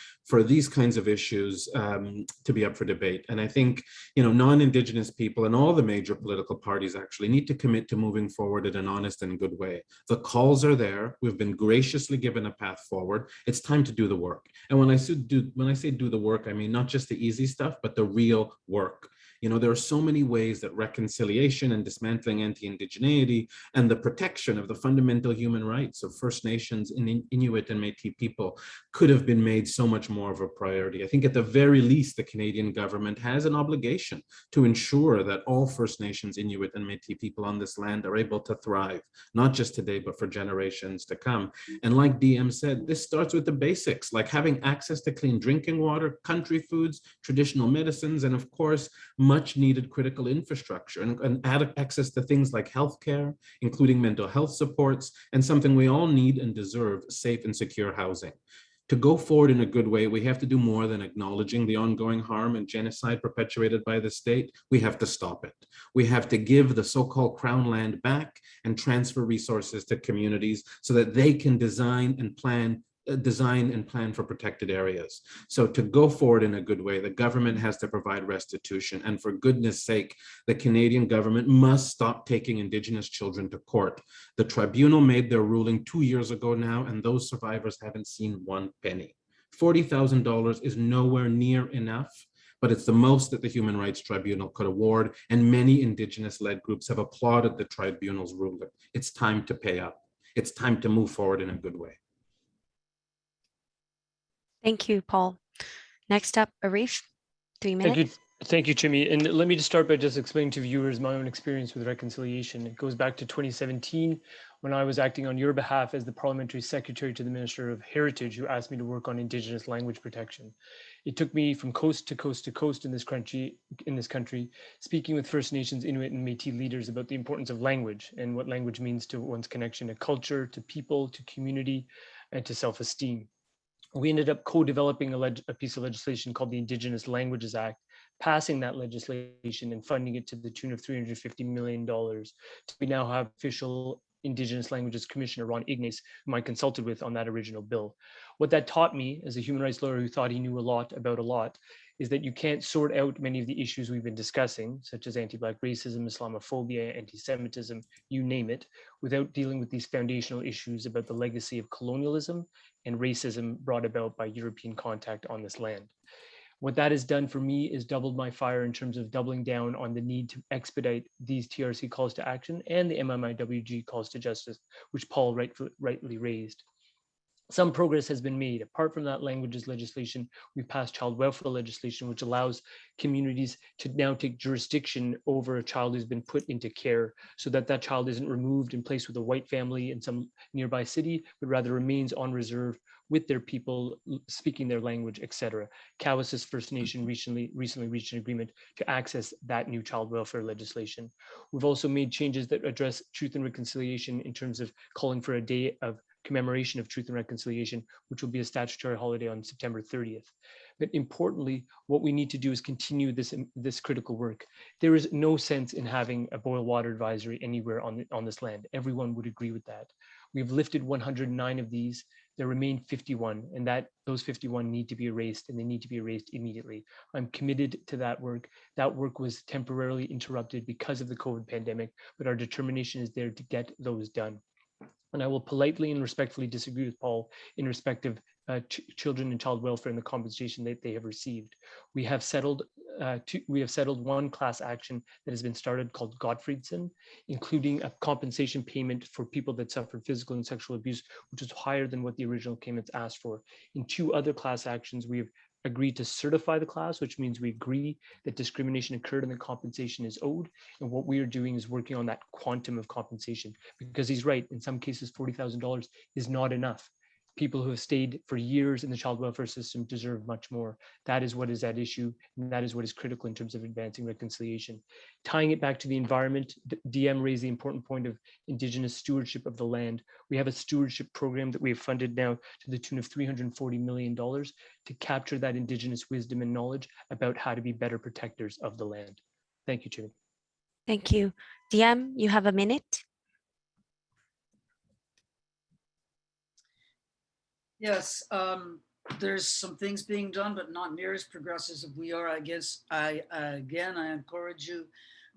these kinds of issues to be up for debate. And I think, non-Indigenous people and all the major political parties actually need to commit to moving forward in an honest and good way. The calls are there. We've been graciously given a path forward. It's time to do the work. And when I say do the work, I mean not just the easy stuff, but the real work. There are so many ways that reconciliation and dismantling anti-indigeneity and the protection of the fundamental human rights of First Nations, Inuit and Métis people could have been made so much more of a priority. I think at the very least, the Canadian government has an obligation to ensure that all First Nations, Inuit and Métis people on this land are able to thrive, not just today, but for generations to come. And like DM said, this starts with the basics, like having access to clean drinking water, country foods, traditional medicines, and of course, much needed critical infrastructure and access to things like healthcare, including mental health supports, and something we all need and deserve, safe and secure housing. To go forward in a good way, we have to do more than acknowledging the ongoing harm and genocide perpetuated by the state. We have to stop it. We have to give the so-called crown land back and transfer resources to communities so that they can design and plan for protected areas. So to go forward in a good way, the government has to provide restitution. And for goodness sake, the Canadian government must stop taking Indigenous children to court. The tribunal made their ruling 2 years ago now, and those survivors haven't seen one penny. $40,000 is nowhere near enough, but it's the most that the Human Rights Tribunal could award, and many Indigenous-led groups have applauded the tribunal's ruling. It's time to pay up. It's time to move forward in a good way. Thank you, Paul. Next up, Arif, 3 minutes. Thank you, Chimmy. And let me just start by just explaining to viewers my own experience with reconciliation. It goes back to 2017 when I was acting on your behalf as the Parliamentary Secretary to the Minister of Heritage, who asked me to work on Indigenous language protection. It took me from coast to coast to coast in this country, speaking with First Nations, Inuit and Métis leaders about the importance of language and what language means to one's connection to culture, to people, to community, and to self-esteem. We ended up co-developing a piece of legislation called the Indigenous Languages Act, passing that legislation and funding it to the tune of $350 million. We now have official Indigenous Languages Commissioner, Ron Ignace, whom I consulted with on that original bill. What that taught me as a human rights lawyer who thought he knew a lot about a lot is that you can't sort out many of the issues we've been discussing, such as anti-Black racism, Islamophobia, anti-Semitism, you name it, without dealing with these foundational issues about the legacy of colonialism and racism brought about by European contact on this land. What that has done for me is doubled my fire in terms of doubling down on the need to expedite these TRC calls to action and the MMIWG calls to justice, which Paul rightly raised. Some progress has been made. Apart from that languages legislation, we've passed child welfare legislation, which allows communities to now take jurisdiction over a child who's been put into care, so that that child isn't removed and placed with a white family in some nearby city, but rather remains on reserve with their people speaking their language, etc. Cowessess First Nation recently reached an agreement to access that new child welfare legislation. We've also made changes that address truth and reconciliation in terms of calling for a day of commemoration of Truth and Reconciliation, which will be a statutory holiday on September 30th. But importantly, what we need to do is continue this critical work. There is no sense in having a boil water advisory anywhere on this land. Everyone would agree with that. We've lifted 109 of these. There remain 51, and those 51 need to be erased, and they need to be erased immediately. I'm committed to that work. That work was temporarily interrupted because of the COVID pandemic, but our determination is there to get those done. And I will politely and respectfully disagree with Paul in respect of children and child welfare and the compensation that they have received. We have settled one class action that has been started called Gottfriedson, including a compensation payment for people that suffered physical and sexual abuse, which was higher than what the original claimants asked for. In two other class actions, we have agreed to certify the class, which means we agree that discrimination occurred and the compensation is owed. And what we are doing is working on that quantum of compensation, because he's right, in some cases, $40,000 is not enough. People who have stayed for years in the child welfare system deserve much more. That is what is at issue, and that is what is critical in terms of advancing reconciliation. Tying it back to the environment, DM raised the important point of Indigenous stewardship of the land. We have a stewardship program that we have funded now to the tune of $340 million to capture that Indigenous wisdom and knowledge about how to be better protectors of the land. Thank you, Chair. Thank you. DM, you have a minute. Yes, there's some things being done, but not near as progressive as we are. I guess I encourage you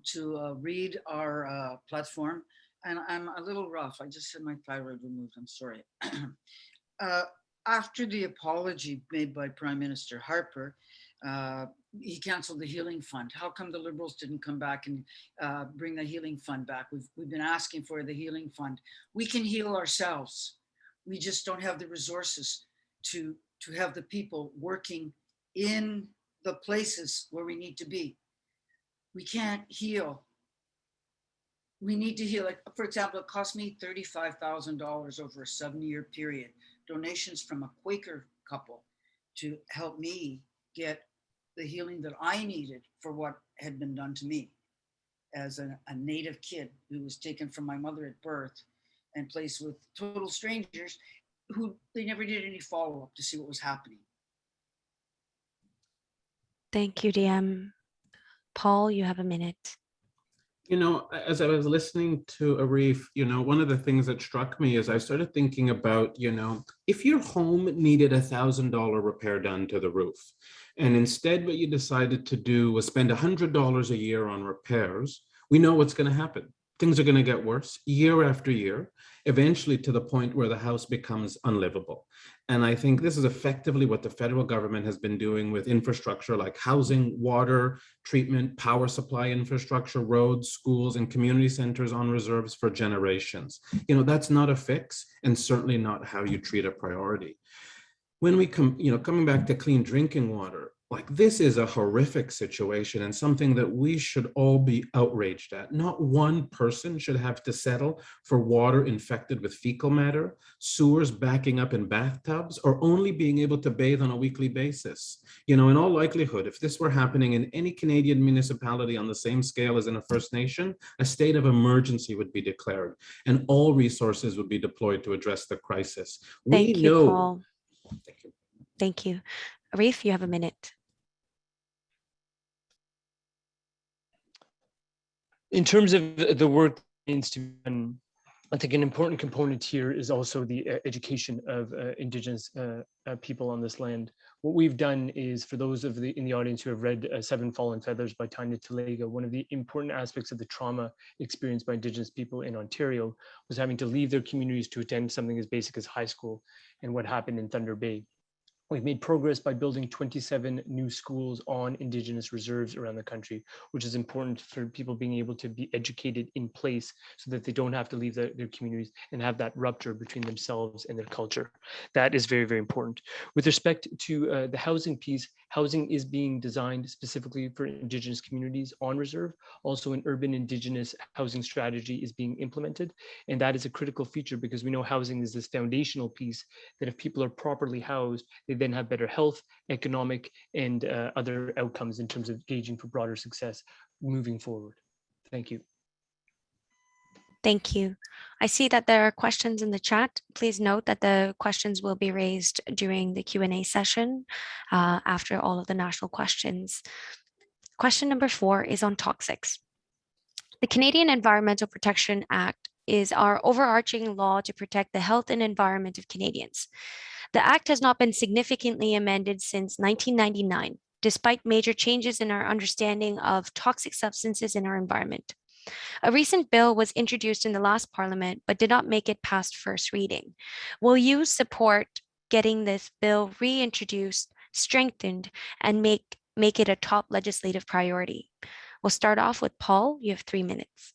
to read our platform. And I'm a little rough. I just had my thyroid removed. I'm sorry. After the apology made by Prime Minister Harper, he canceled the Healing Fund. How come the Liberals didn't come back and bring the Healing Fund back? We've been asking for the Healing Fund. We can heal ourselves. We just don't have the resources to have the people working in the places where we need to be. We can't heal. We need to heal. Like, for example, it cost me $35,000 over a 7-year period. Donations from a Quaker couple to help me get the healing that I needed for what had been done to me as a Native kid who was taken from my mother at birth and placed with total strangers who they never did any follow-up to see what was happening. Thank you, DM. Paul, you have a minute. You know, as I was listening to Arif, you know, one of the things that struck me is I started thinking about, you know, if your home needed $1,000 repair done to the roof, and instead what you decided to do was spend $100 a year on repairs, we know what's going to happen. Things are going to get worse year after year, eventually to the point where the house becomes unlivable. And I think this is effectively what the federal government has been doing with infrastructure like housing, water, treatment, power supply infrastructure, roads, schools, and community centers on reserves for generations. You know, that's not a fix, and certainly not how you treat a priority. When we come, you know, coming back to clean drinking water, like this is a horrific situation and something that we should all be outraged at. Not one person should have to settle for water infected with fecal matter, sewers backing up in bathtubs, or only being able to bathe on a weekly basis. You know, in all likelihood, if this were happening in any Canadian municipality on the same scale as in a First Nation, a state of emergency would be declared and all resources would be deployed to address the crisis. Thank you, Paul. Thank you. Thank you. Arif, you have a minute. In terms of the work that needs to be done, I think an important component here is also the education of Indigenous people on this land. What we've done is, for those of in the audience who have read Seven Fallen Feathers by Tanya Talega, one of the important aspects of the trauma experienced by Indigenous people in Ontario was having to leave their communities to attend something as basic as high school, and what happened in Thunder Bay. We've made progress by building 27 new schools on Indigenous reserves around the country, which is important for people being able to be educated in place so that they don't have to leave their communities and have that rupture between themselves and their culture. That is very, very important. With respect to the housing piece, housing is being designed specifically for Indigenous communities on reserve. Also, an urban Indigenous housing strategy is being implemented. And that is a critical feature because we know housing is this foundational piece that if people are properly housed, they then have better health, economic, and other outcomes in terms of gauging for broader success moving forward. Thank you. Thank you. I see that there are questions in the chat. Please note that the questions will be raised during the Q&A session after all of the national questions. Question number 4 is on toxics. The Canadian Environmental Protection Act is our overarching law to protect the health and environment of Canadians. The Act has not been significantly amended since 1999, despite major changes in our understanding of toxic substances in our environment. A recent bill was introduced in the last Parliament, but did not make it past first reading. Will you support getting this bill reintroduced, strengthened, and make it a top legislative priority? We'll start off with Paul. You have 3 minutes.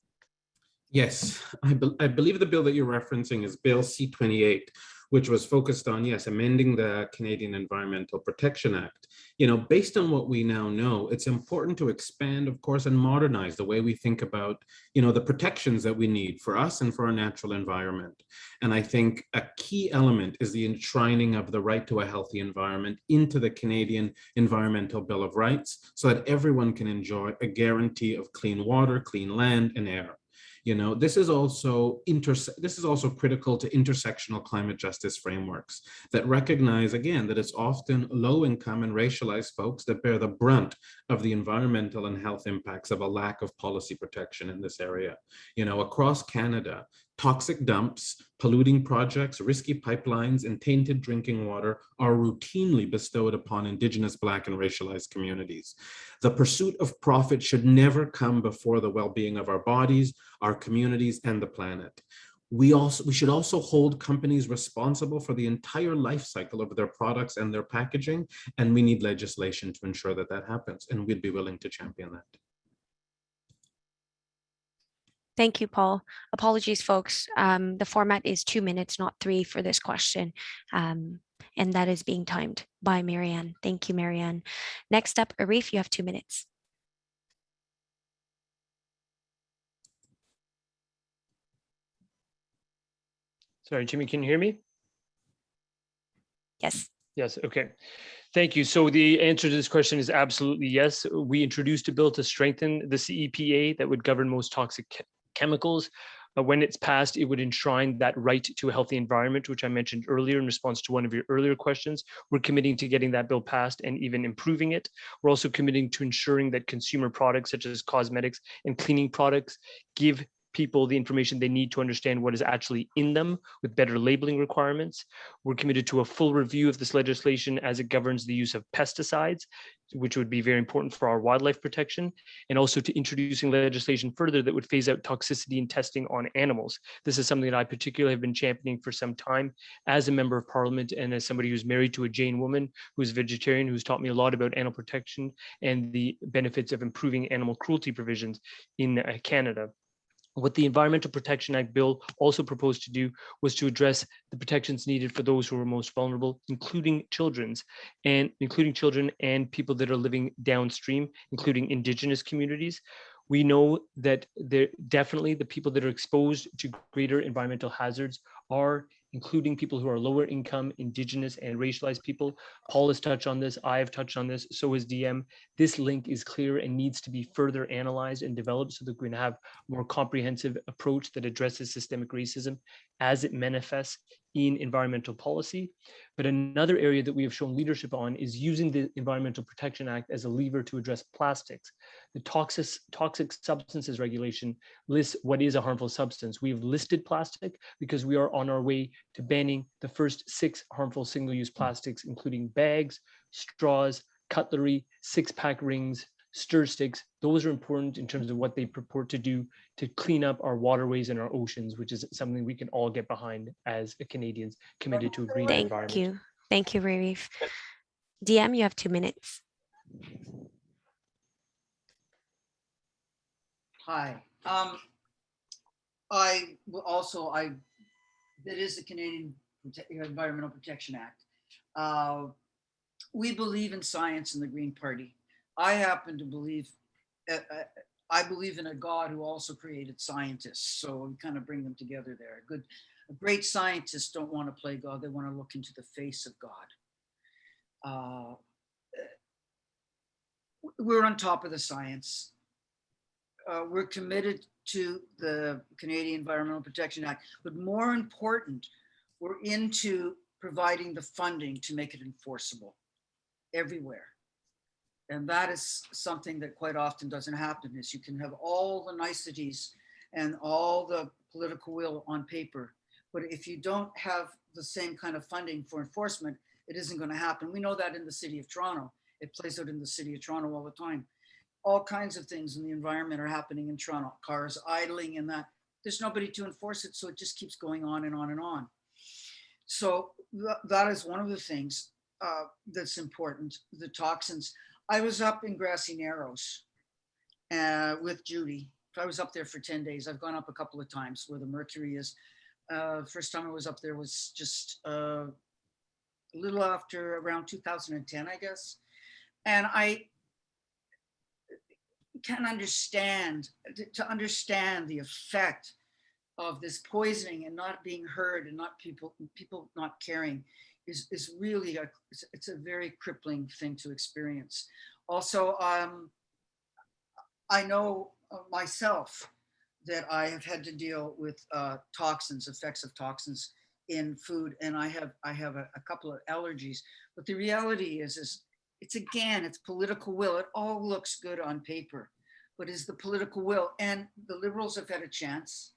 Yes, I believe the bill that you're referencing is Bill C-28, which was focused on, yes, amending the Canadian Environmental Protection Act. You know, based on what we now know, it's important to expand, of course, and modernize the way we think about, you know, the protections that we need for us and for our natural environment. And I think a key element is the enshrining of the right to a healthy environment into the Canadian Environmental Bill of Rights so that everyone can enjoy a guarantee of clean water, clean land, and air. You know, this is also critical to intersectional climate justice frameworks that recognize, again, that it's often low-income and racialized folks that bear the brunt of the environmental and health impacts of a lack of policy protection in this area. You know, across Canada, toxic dumps, polluting projects, risky pipelines, and tainted drinking water are routinely bestowed upon Indigenous, Black, and racialized communities. The pursuit of profit should never come before the well-being of our bodies, our communities, and the planet. We should also hold companies responsible for the entire life cycle of their products and their packaging, and we need legislation to ensure that that happens, and we'd be willing to champion that. Thank you, Paul. Apologies, folks. The format is 2 minutes, not 3 for this question. And that is being timed by Marianne. Thank you, Marianne. Next up, Arif, you have 2 minutes. Sorry, Jimmy, can you hear me? Yes. Yes, okay. Thank you. So the answer to this question is absolutely yes. We introduced a bill to strengthen the CEPA that would govern most toxic chemicals. When it's passed, it would enshrine that right to a healthy environment, which I mentioned earlier in response to one of your earlier questions. We're committing to getting that bill passed and even improving it. We're also committing to ensuring that consumer products such as cosmetics and cleaning products give people the information they need to understand what is actually in them with better labeling requirements. We're committed to a full review of this legislation as it governs the use of pesticides, which would be very important for our wildlife protection, and also to introducing legislation further that would phase out toxicity and testing on animals. This is something that I particularly have been championing for some time as a member of parliament and as somebody who's married to a Jain woman who's vegetarian, who's taught me a lot about animal protection and the benefits of improving animal cruelty provisions in Canada. What the Environmental Protection Act bill also proposed to do was to address the protections needed for those who are most vulnerable, including children and people that are living downstream, including Indigenous communities. We know that definitely the people that are exposed to greater environmental hazards are including people who are lower income, Indigenous, and racialized people. Paul has touched on this, I have touched on this, so has DM. This link is clear and needs to be further analyzed and developed so that we can have a more comprehensive approach that addresses systemic racism as it manifests in environmental policy. But another area that we have shown leadership on is using the Environmental Protection Act as a lever to address plastics. The toxic substances regulation lists what is a harmful substance. We've listed plastic because we are on our way to banning the first 6 harmful single-use plastics, including bags, straws, cutlery, 6-pack rings, stir sticks. Those are important in terms of what they purport to do to clean up our waterways and our oceans, which is something we can all get behind as Canadians committed to a green environment. Thank you, Rarif. DM, you have 2 minutes. Hi. That is the Canadian Environmental Protection Act. We believe in science in the Green Party. I happen to believe, I believe in a God who also created scientists. So we kind of bring them together there. Great scientists don't want to play God. They want to look into the face of God. We're on top of the science. We're committed to the Canadian Environmental Protection Act, but more important, we're into providing the funding to make it enforceable everywhere. And that is something that quite often doesn't happen, is you can have all the niceties and all the political will on paper, but if you don't have the same kind of funding for enforcement, it isn't going to happen. We know that in the city of Toronto. It plays out in the city of Toronto all the time. All kinds of things in the environment are happening in Toronto, cars idling and that. There's nobody to enforce it, so it just keeps going on and on and on. So that is one of the things that's important, the toxins. I was up in Grassy Narrows with Judy. I was up there for 10 days. I've gone up a couple of times where the mercury is. First time I was up there was just a little after around 2010, I guess. And I can understand the effect of this poisoning and not being heard and not people not caring is really it's a very crippling thing to experience. Also, I know myself that I have had to deal with toxins, effects of toxins in food, and I have a couple of allergies. But the reality is it's political will. It all looks good on paper, but is the political will. And the Liberals have had a chance,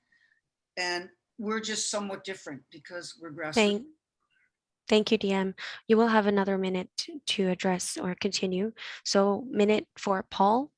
and we're just somewhat different because we're grassroots. Thank you, DM. You will have another minute to address or continue. So minute for Paul.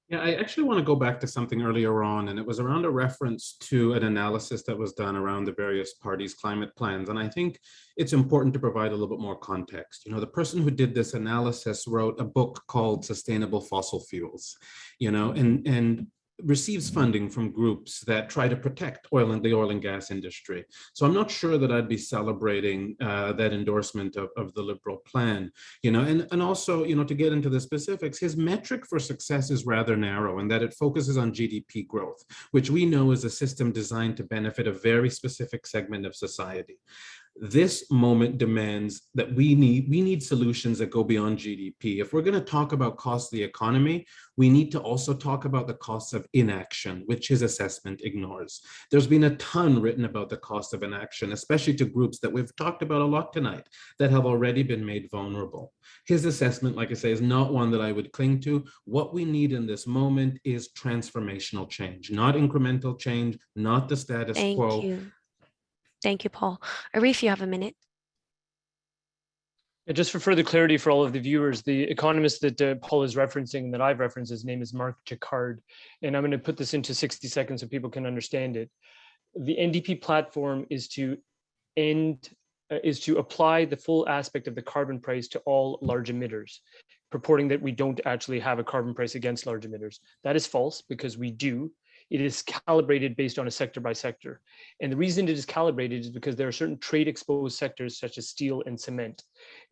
Yeah, I actually want to go back to something earlier on, and it was around a reference to an analysis that was done around the various parties' climate plans. And I think it's important to provide a little bit more context. You know, the person who did this analysis wrote a book called Sustainable Fossil Fuels, you know, and receives funding from groups that try to protect the oil and gas industry. So I'm not sure that I'd be celebrating that endorsement of the Liberal plan, you know, and also, you know, to get into the specifics, his metric for success is rather narrow in that it focuses on GDP growth, which we know is a system designed to benefit a very specific segment of society. This moment demands that we need solutions that go beyond GDP. If we're going to talk about cost of the economy, we need to also talk about the costs of inaction, which his assessment ignores. There's been a ton written about the cost of inaction, especially to groups that we've talked about a lot tonight that have already been made vulnerable. His assessment, like I say, is not one that I would cling to. What we need in this moment is transformational change, not incremental change, not the status quo. Thank you. Thank you, Paul. Arif, you have a minute. Just for further clarity for all of the viewers, the economist that Paul is referencing and that I've referenced, his name is Mark Jacquard, and I'm going to put this into 60 seconds so people can understand it. The NDP platform is to apply the full aspect of the carbon price to all large emitters, purporting that we don't actually have a carbon price against large emitters. That is false, because we do. It is calibrated based on a sector by sector. And the reason it is calibrated is because there are certain trade exposed sectors such as steel and cement.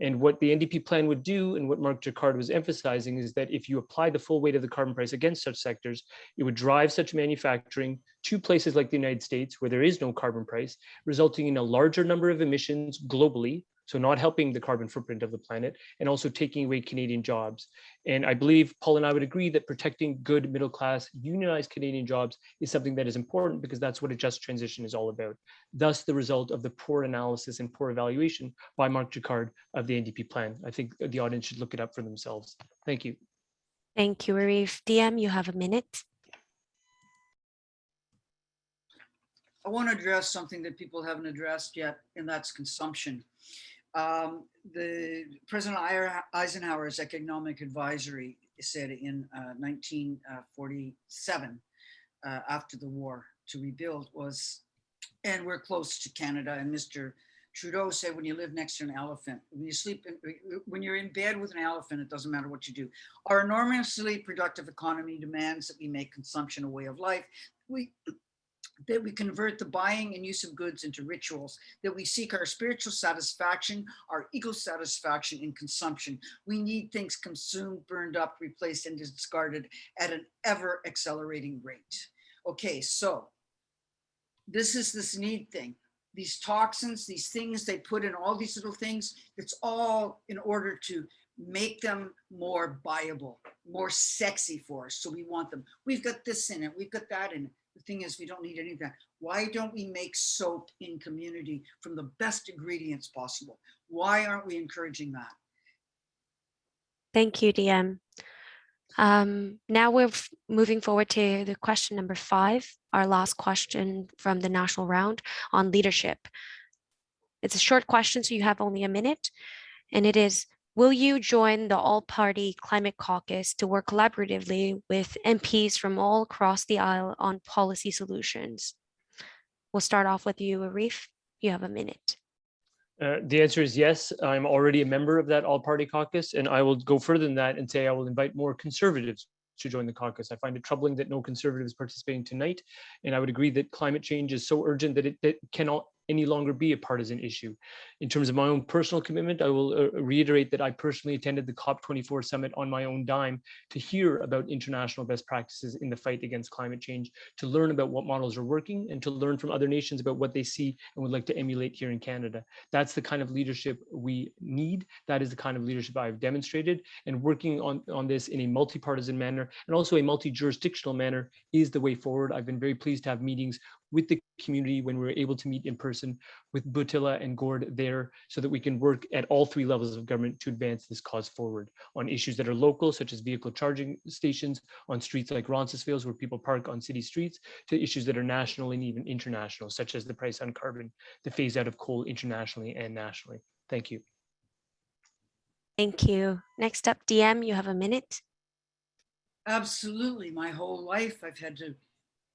And what the NDP plan would do, and what Mark Jacquard was emphasizing, is that if you apply the full weight of the carbon price against such sectors, it would drive such manufacturing to places like the United States where there is no carbon price, resulting in a larger number of emissions globally, so not helping the carbon footprint of the planet, and also taking away Canadian jobs. And I believe Paul and I would agree that protecting good middle class unionized Canadian jobs is something that is important, because that's what a just transition is all about. Thus the result of the poor analysis and poor evaluation by Mark Jacquard of the NDP plan. I think the audience should look it up for themselves. Thank you. Thank you, Arif. DM, you have a minute. I want to address something that people haven't addressed yet, and that's consumption. The President Eisenhower's economic advisory said in 1947, after the war, to rebuild was, and we're close to Canada, and Mr. Trudeau said, when you live next to an elephant, when you sleep, when you're in bed with an elephant, it doesn't matter what you do. Our enormously productive economy demands that we make consumption a way of life. That we convert the buying and use of goods into rituals, that we seek our spiritual satisfaction, our ego satisfaction in consumption. We need things consumed, burned up, replaced, and discarded at an ever accelerating rate. Okay, so this is this need thing. These toxins, these things they put in all these little things, it's all in order to make them more buyable, more sexy for us. So we want them. We've got this in it, we've got that in it. The thing is, we don't need any of that. Why don't we make soap in community from the best ingredients possible? Why aren't we encouraging that? Thank you, DM. Now we're moving forward to the question number 5, our last question from the national round on leadership. It's a short question, so you have only a minute, and it is, will you join the all-party climate caucus to work collaboratively with MPs from all across the aisle on policy solutions? We'll start off with you, Arif. You have a minute. The answer is yes. I'm already a member of that all-party caucus, and I will go further than that and say I will invite more conservatives to join the caucus. I find it troubling that no conservatives participating tonight, and I would agree that climate change is so urgent that it cannot any longer be a partisan issue. In terms of my own personal commitment, I will reiterate that I personally attended the COP24 summit on my own dime to hear about international best practices in the fight against climate change, to learn about what models are working, and to learn from other nations about what they see and would like to emulate here in Canada. That's the kind of leadership we need. That is the kind of leadership I've demonstrated, and working on this in a multi-partisan manner and also a multi-jurisdictional manner is the way forward. I've been very pleased to have meetings with the community when we were able to meet in person with Butila and Gord there, so that we can work at all 3 levels of government to advance this cause forward on issues that are local, such as vehicle charging stations on streets like Roncesvalles where people park on city streets, to issues that are national and even international, such as the price on carbon, the phase out of coal internationally and nationally. Thank you. Thank you. Next up, DM, you have a minute. Absolutely. My whole life I've had to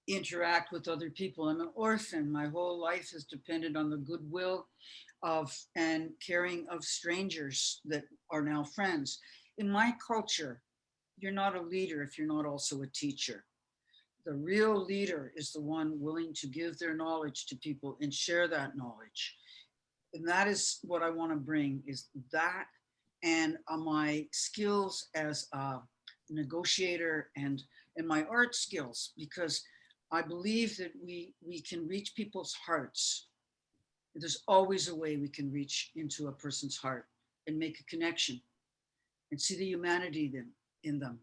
interact with other people. I'm an orphan. My whole life has depended on the goodwill of and caring of strangers that are now friends. In my culture, you're not a leader if you're not also a teacher. The real leader is the one willing to give their knowledge to people and share that knowledge. And that is what I want to bring, is that and my skills as a negotiator and my art skills, because I believe that we can reach people's hearts. There's always a way we can reach into a person's heart and make a connection and see the humanity in them.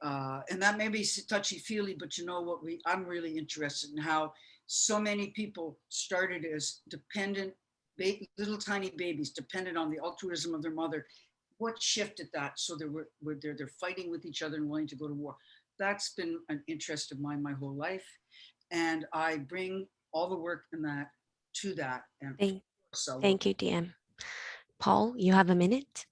And that may be touchy-feely, but you know what, I'm really interested in how so many people started as dependent, little tiny babies, dependent on the altruism of their mother. What shifted that so they're fighting with each other and willing to go to war? That's been an interest of mine my whole life. And I bring all the work in that to that. And thank you, DM. Paul, you have a minute.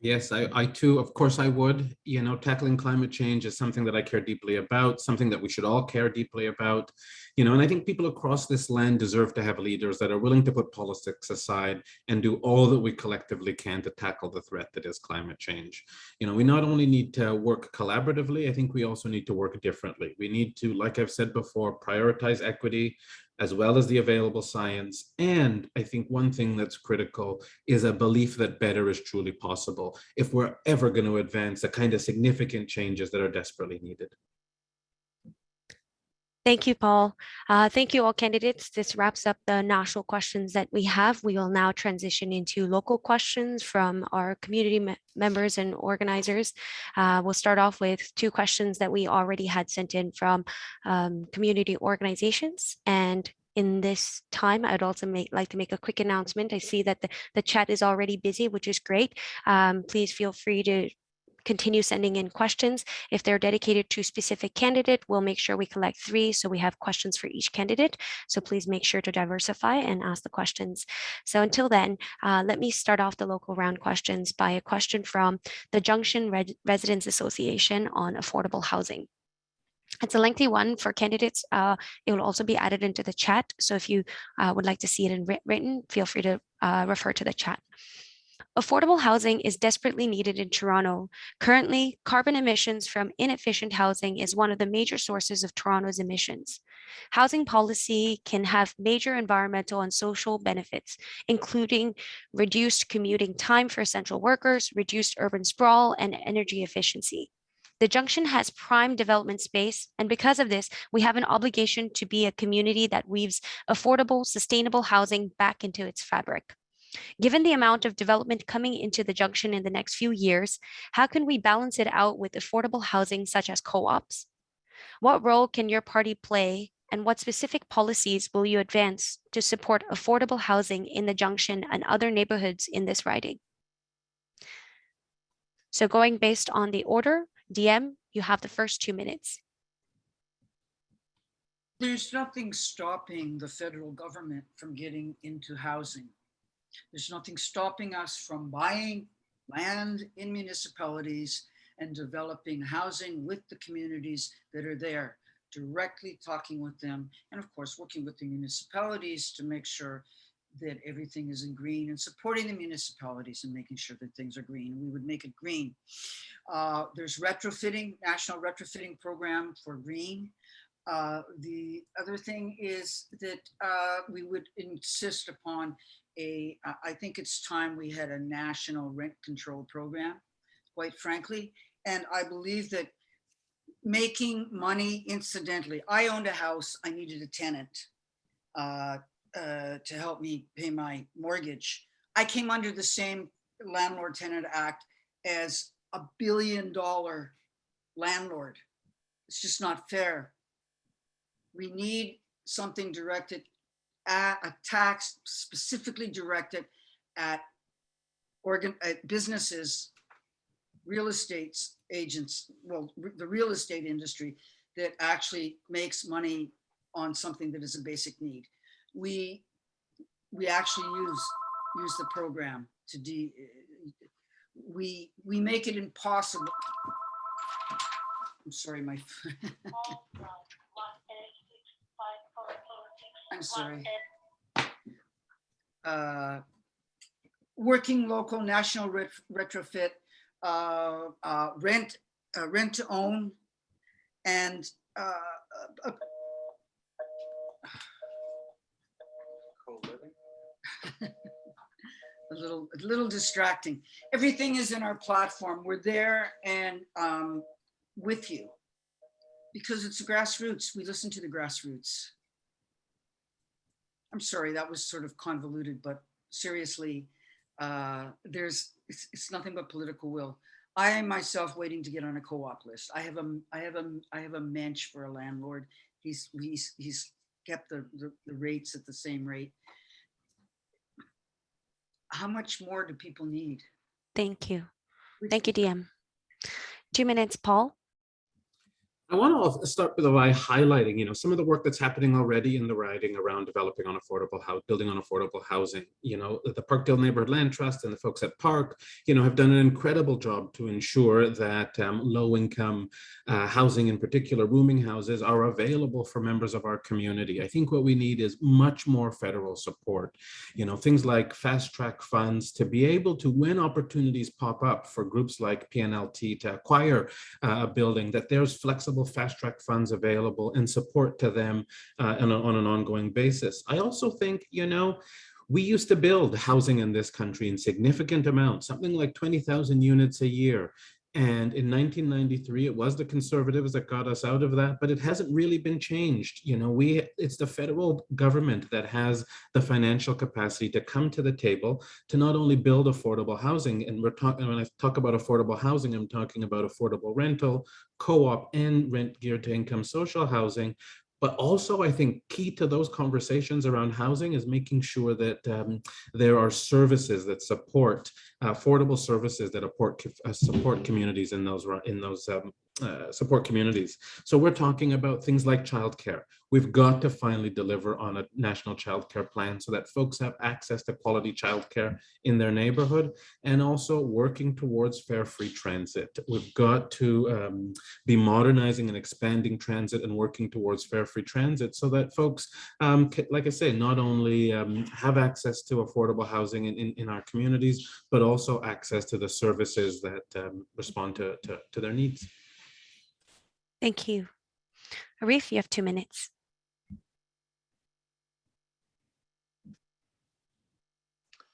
Yes, I too, of course I would. You know, tackling climate change is something that I care deeply about, something that we should all care deeply about. You know, and I think people across this land deserve to have leaders that are willing to put politics aside and do all that we collectively can to tackle the threat that is climate change. You know, we not only need to work collaboratively, I think we also need to work differently. We need to, like I've said before, prioritize equity, as well as the available science. And I think one thing that's critical is a belief that better is truly possible if we're ever going to advance the kind of significant changes that are desperately needed. Thank you, Paul. Thank you, all candidates. This wraps up the national questions that we have. We will now transition into local questions from our community members and organizers. We'll start off with 2 questions that we already had sent in from community organizations. And in this time, I'd also like to make a quick announcement. I see that the chat is already busy, which is great. Please feel free to continue sending in questions. If they're dedicated to a specific candidate, we'll make sure we collect 3, so we have questions for each candidate. So please make sure to diversify and ask the questions. So until then, let me start off the local round questions by a question from the Junction Residents Association on affordable housing. It's a lengthy one for candidates. It will also be added into the chat. So if you would like to see it in written, feel free to refer to the chat. Affordable housing is desperately needed in Toronto. Currently, carbon emissions from inefficient housing is one of the major sources of Toronto's emissions. Housing policy can have major environmental and social benefits, including reduced commuting time for essential workers, reduced urban sprawl, and energy efficiency. The Junction has prime development space, and because of this, we have an obligation to be a community that weaves affordable, sustainable housing back into its fabric. Given the amount of development coming into the Junction in the next few years, how can we balance it out with affordable housing such as co-ops? What role can your party play, and what specific policies will you advance to support affordable housing in the Junction and other neighborhoods in this riding? So going based on the order, DM, you have the first 2 minutes. There's nothing stopping the federal government from getting into housing. There's nothing stopping us from buying land in municipalities and developing housing with the communities that are there, directly talking with them, and of course, working with the municipalities to make sure that everything is in green and supporting the municipalities and making sure that things are green. We would make it green. There's retrofitting, national retrofitting program for green. The other thing is that we would insist upon I think it's time we had a national rent control program, quite frankly. And I believe that making money incidentally, I owned a house, I needed a tenant to help me pay my mortgage. I came under the same Landlord Tenant Act as $1 billion landlord. It's just not fair. We need something directed at a tax specifically directed at businesses, real estate agents, well, the real estate industry that actually makes money on something that is a basic need. We actually use the program to we make it impossible. I'm sorry, my I'm sorry. Working local, national retrofit, rent to own, and a little distracting. Everything is in our platform. We're there and with you because it's grassroots. We listen to the grassroots. I'm sorry, that was sort of convoluted, but seriously, it's nothing but political will. I am myself waiting to get on a co-op list. I have a mensch for a landlord. He's kept the rates at the same rate. How much more do people need? Thank you. Thank you, DM. 2 minutes, Paul. I want to start by highlighting, some of the work that's happening already in the riding around developing on building on affordable housing. The Parkdale Neighbourhood Land Trust and the folks at Park, have done an incredible job to ensure that low-income housing, in particular rooming houses, are available for members of our community. I think what we need is much more federal support. Things like fast-track funds to be able to, when opportunities pop up for groups like PNLT to acquire a building, that there's flexible fast-track funds available and support to them on an ongoing basis. I also think, we used to build housing in this country in significant amounts, something like 20,000 units a year. And in 1993, it was the Conservatives that got us out of that, but it hasn't really been changed. It's the federal government that has the financial capacity to come to the table to not only build affordable housing, and when I talk about affordable housing, I'm talking about affordable rental, co-op, and rent geared to income social housing. But also, I think key to those conversations around housing is making sure that there are services that support affordable services that support communities in those support communities. So we're talking about things like childcare. We've got to finally deliver on a national childcare plan so that folks have access to quality childcare in their neighborhood, and also working towards fare free transit. We've got to be modernizing and expanding transit and working towards fare free transit so that folks, like I say, not only have access to affordable housing in our communities, but also access to the services that respond to their needs. Thank you. Arif, you have 2 minutes.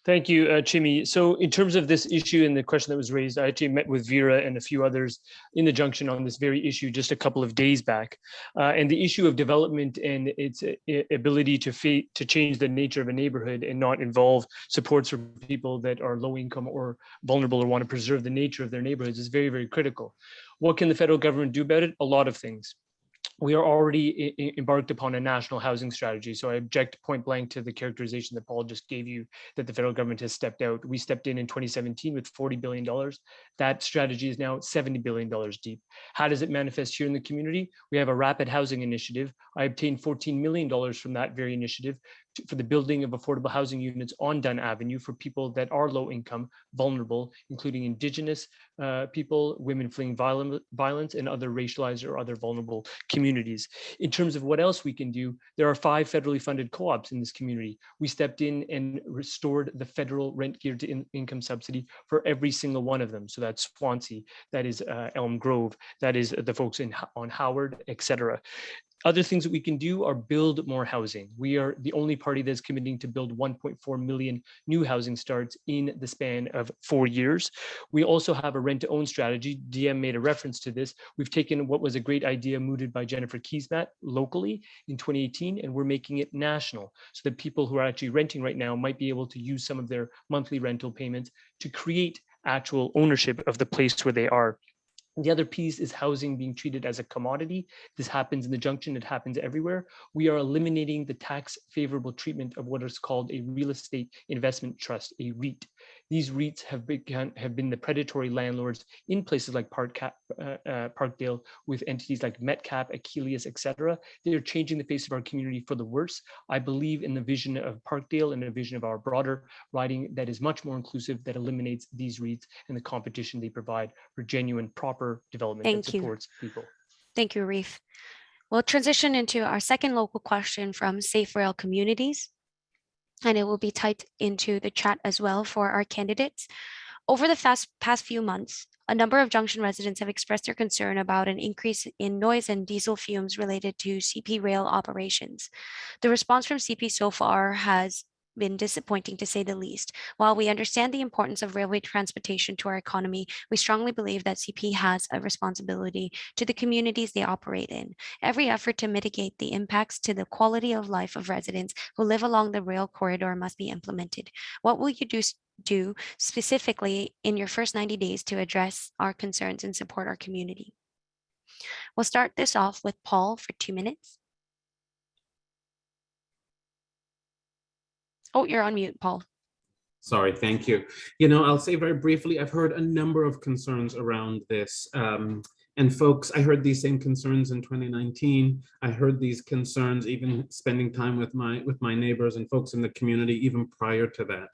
Thank you, Chimi. So in terms of this issue and the question that was raised, I actually met with Vera and a few others in the Junction on this very issue just a couple of days back. And the issue of development and its ability to change the nature of a neighborhood and not involve supports for people that are low income or vulnerable or want to preserve the nature of their neighborhoods is very, very critical. What can the federal government do about it? A lot of things. We are already embarked upon a national housing strategy. So I object point blank to the characterization that Paul just gave you that the federal government has stepped out. We stepped in 2017 with $40 billion. That strategy is now $70 billion deep. How does it manifest here in the community? We have a rapid housing initiative. I obtained $14 million from that very initiative for the building of affordable housing units on Dunn Avenue for people that are low income, vulnerable, including Indigenous people, women fleeing violence, and other racialized or other vulnerable communities. In terms of what else we can do, there are 5 federally funded co-ops in this community. We stepped in and restored the federal rent geared to income subsidy for every single one of them. So that's Swansea, that is Elm Grove, that is the folks on Howard, etc. Other things that we can do are build more housing. We are the only party that's committing to build 1.4 million new housing starts in the span of 4 years. We also have a rent-to-own strategy. DM made a reference to this. We've taken what was a great idea mooted by Jennifer Keesmaat locally in 2018, and we're making it national so that people who are actually renting right now might be able to use some of their monthly rental payments to create actual ownership of the place where they are. The other piece is housing being treated as a commodity. This happens in the Junction, it happens everywhere. We are eliminating the tax favorable treatment of what is called a real estate investment trust, a REIT. These REITs have been the predatory landlords in places like Parkdale with entities like Metcap, Achilles, etc. They are changing the face of our community for the worse. I believe in the vision of Parkdale and a vision of our broader riding that is much more inclusive, that eliminates these REITs and the competition they provide for genuine, proper development that supports people. Thank you, Arif. We'll transition into our second local question from Safe Rail Communities, and it will be typed into the chat as well for our candidates. Over the past few months, a number of Junction residents have expressed their concern about an increase in noise and diesel fumes related to CP rail operations. The response from CP so far has been disappointing, to say the least. While we understand the importance of railway transportation to our economy, we strongly believe that CP has a responsibility to the communities they operate in. Every effort to mitigate the impacts to the quality of life of residents who live along the rail corridor must be implemented. What will you do specifically in your first 90 days to address our concerns and support our community? We'll start this off with Paul for 2 minutes. Oh, you're on mute, Paul. Sorry, thank you. You know, I'll say very briefly, I've heard a number of concerns around this. And folks, I heard these same concerns in 2019. I heard these concerns even spending time with my neighbors and folks in the community even prior to that.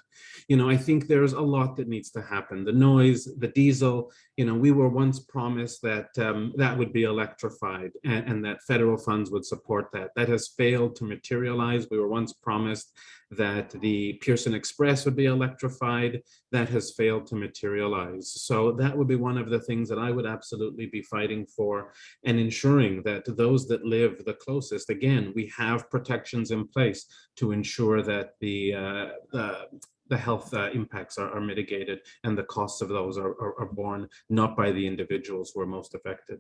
You know, I think there's a lot that needs to happen. The noise, the diesel, you know, we were once promised that that would be electrified and that federal funds would support that. That has failed to materialize. We were once promised that the Pearson Express would be electrified. That has failed to materialize. So that would be one of the things that I would absolutely be fighting for, and ensuring that those that live the closest, again, we have protections in place to ensure that the health impacts are mitigated and the costs of those are borne not by the individuals who are most affected.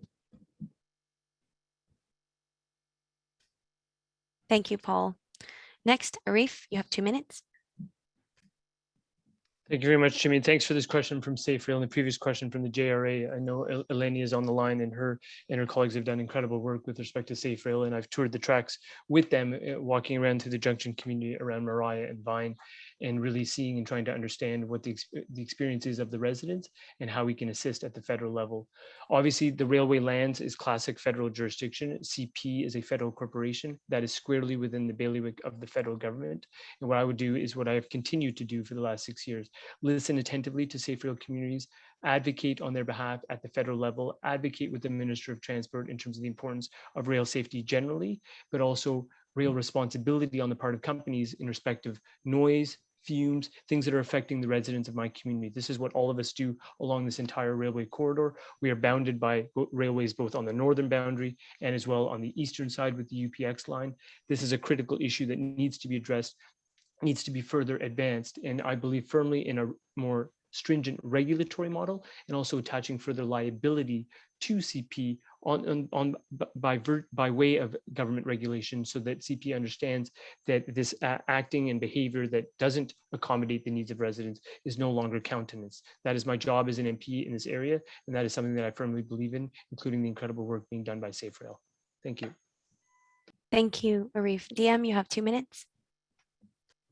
Thank you, Paul. Next, Arif, you have 2 minutes. Thank you very much, Jimmy. And thanks for this question from Safe Rail and the previous question from the JRA. I know Eleni is on the line, and her colleagues have done incredible work with respect to Safe Rail. And I've toured the tracks with them, walking around through the Junction community around Mariah and Vine, and really seeing and trying to understand what the experiences of the residents and how we can assist at the federal level. Obviously, the railway lands is classic federal jurisdiction. CP is a federal corporation that is squarely within the bailiwick of the federal government. And what I would do is what I have continued to do for the last 6 years: listen attentively to Safe Rail communities, advocate on their behalf at the federal level, advocate with the Minister of Transport in terms of the importance of rail safety generally, but also rail responsibility on the part of companies in respect of noise, fumes, things that are affecting the residents of my community. This is what all of us do along this entire railway corridor. We are bounded by railways both on the northern boundary and as well on the eastern side with the UPX line. This is a critical issue that needs to be addressed, needs to be further advanced. And I believe firmly in a more stringent regulatory model and also attaching further liability to CP by way of government regulation, so that CP understands that this acting and behavior that doesn't accommodate the needs of residents is no longer countenanced. That is my job as an MP in this area, and that is something that I firmly believe in, including the incredible work being done by Safe Rail. Thank you. Thank you, Arif. DM, you have 2 minutes.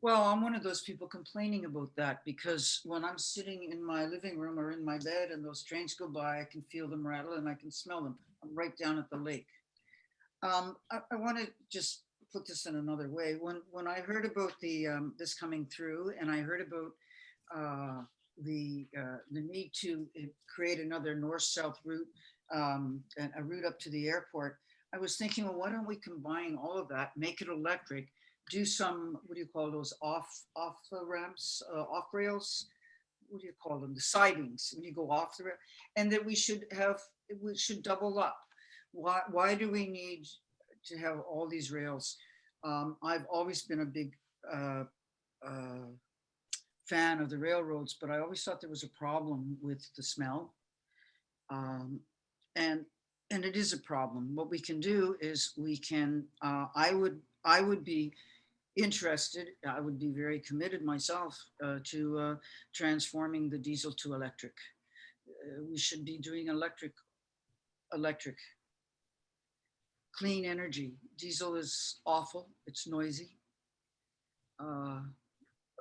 Well, I'm one of those people complaining about that, because when I'm sitting in my living room or in my bed and those trains go by, I can feel them rattle and I can smell them. I'm right down at the lake. I want to just put this in another way. When I heard about the this coming through, and I heard about the need to create another north-south route, and a route up to the airport, I was thinking, well, why don't we combine all of that, make it electric, do some, what do you call those, off the ramps, off rails? What do you call them? The sidings, when you go off the rail, and that we should double up. Why do we need to have all these rails? I've always been a big fan of the railroads, but I always thought there was a problem with the smell. And it is a problem. What we can do is we can, I would be interested, I would be very committed myself to transforming the diesel to electric. We should be doing electric, clean energy. Diesel is awful, it's noisy.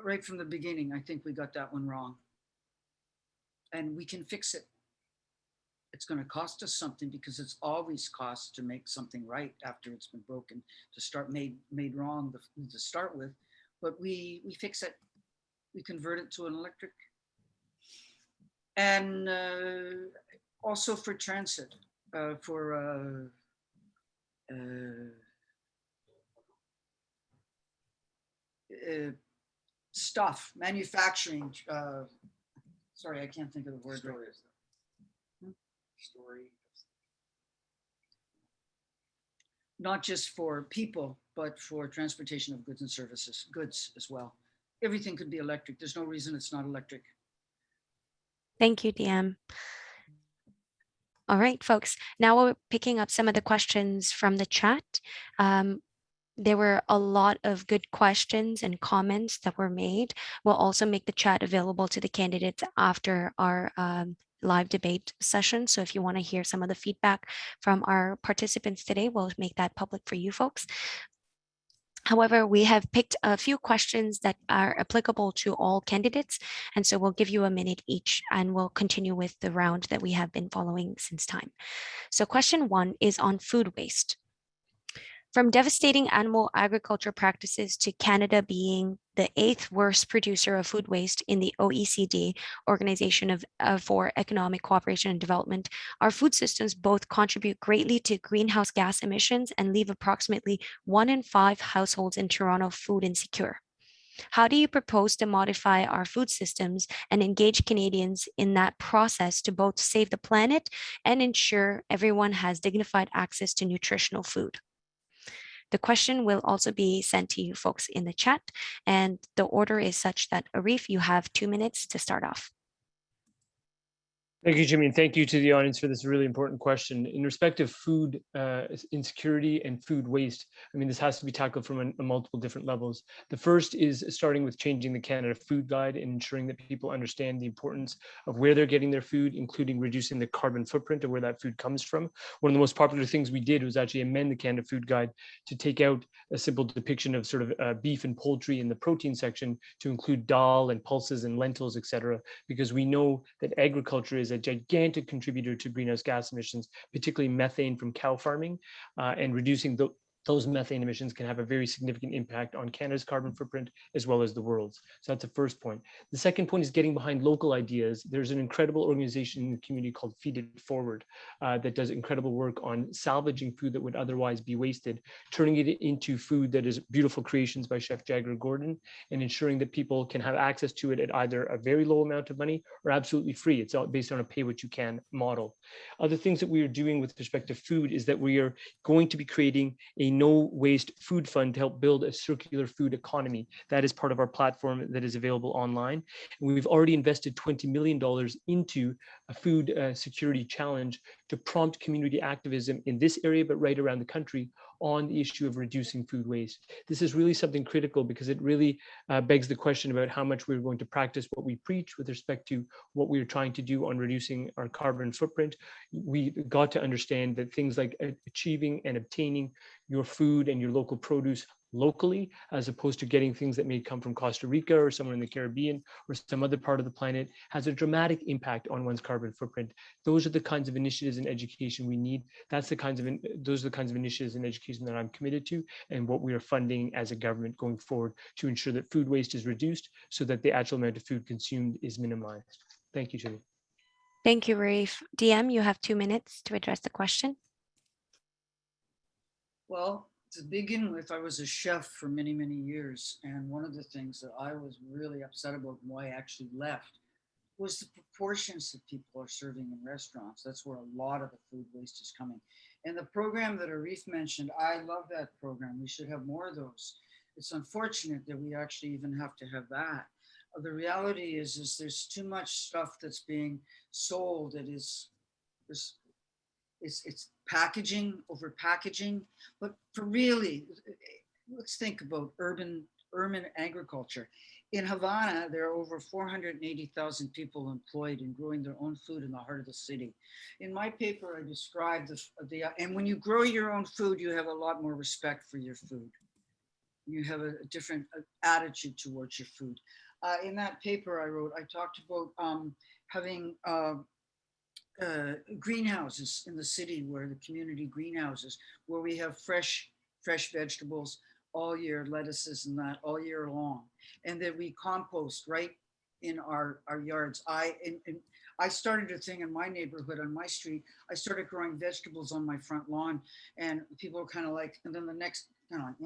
Right from the beginning, I think we got that one wrong. And we can fix it. It's going to cost us something, because it's always cost to make something right after it's been broken, to start made wrong to start with. But we fix it. We convert it to an electric. And also for transit, for stuff, manufacturing. Sorry, I can't think of the word. Story. Not just for people, but for transportation of goods and services, goods as well. Everything could be electric. There's no reason it's not electric. Thank you, DM. All right, folks. Now we're picking up some of the questions from the chat. There were a lot of good questions and comments that were made. We'll also make the chat available to the candidates after our live debate session. So if you want to hear some of the feedback from our participants today, we'll make that public for you folks. However, we have picked a few questions that are applicable to all candidates. And so we'll give you a minute each, and we'll continue with the round that we have been following since time. So question 1 is on food waste. From devastating animal agriculture practices to Canada being the 8th worst producer of food waste in the OECD, Organization for Economic Cooperation and Development, our food systems both contribute greatly to greenhouse gas emissions and leave approximately 1 in 5 households in Toronto food insecure. How do you propose to modify our food systems and engage Canadians in that process to both save the planet and ensure everyone has dignified access to nutritional food? The question will also be sent to you folks in the chat, and the order is such that Arif, you have 2 minutes to start off. Thank you, Jimmy, and thank you to the audience for this really important question. In respect of food insecurity and food waste, I mean, this has to be tackled from multiple different levels. The first is starting with changing the Canada Food Guide and ensuring that people understand the importance of where they're getting their food, including reducing the carbon footprint of where that food comes from. One of the most popular things we did was actually amend the Canada Food Guide to take out a simple depiction of sort of beef and poultry in the protein section to include dal and pulses and lentils, etc., because we know that agriculture is a gigantic contributor to greenhouse gas emissions, particularly methane from cow farming, and reducing those methane emissions can have a very significant impact on Canada's carbon footprint as well as the world's. So that's the first point. The second point is getting behind local ideas. There's an incredible organization in the community called Feed It Forward that does incredible work on salvaging food that would otherwise be wasted, turning it into food that is beautiful creations by Chef Jagger Gordon, and ensuring that people can have access to it at either a very low amount of money or absolutely free. It's all based on a pay what you can model. Other things that we are doing with respect to food is that we are going to be creating a no waste food fund to help build a circular food economy. That is part of our platform that is available online. And we've already invested $20 million into a food security challenge to prompt community activism in this area, but right around the country on the issue of reducing food waste. This is really something critical because it really begs the question about how much we're going to practice what we preach with respect to what we're trying to do on reducing our carbon footprint. We got to understand that things like achieving and obtaining your food and your local produce locally, as opposed to getting things that may come from Costa Rica or somewhere in the Caribbean or some other part of the planet, has a dramatic impact on one's carbon footprint. Those are the kinds of initiatives in education we need. Those are the kinds of initiatives in education that I'm committed to, and what we are funding as a government going forward to ensure that food waste is reduced so that the actual amount of food consumed is minimized. Thank you, Julie. Thank you, Raif. DM, you have 2 minutes to address the question. Well, to begin with, I was a chef for many, many years. And one of the things that I was really upset about and why I actually left was the proportions that people are serving in restaurants. That's where a lot of the food waste is coming. And the program that Arif mentioned, I love that program. We should have more of those. It's unfortunate that we actually even have to have that. The reality is there's too much stuff that's being sold that is it's packaging over packaging. But for really, let's think about urban agriculture. In Havana, there are over 480,000 people employed in growing their own food in the heart of the city. In my paper, I described and when you grow your own food, you have a lot more respect for your food. You have a different attitude towards your food. In that paper I wrote, I talked about having greenhouses in the city, where the community greenhouses, where we have fresh vegetables all year, lettuces and that all year long, and that we compost right in our yards. I started a thing in my neighborhood, on my street. I started growing vegetables on my front lawn, and people were kind of like, and then the next kind of like,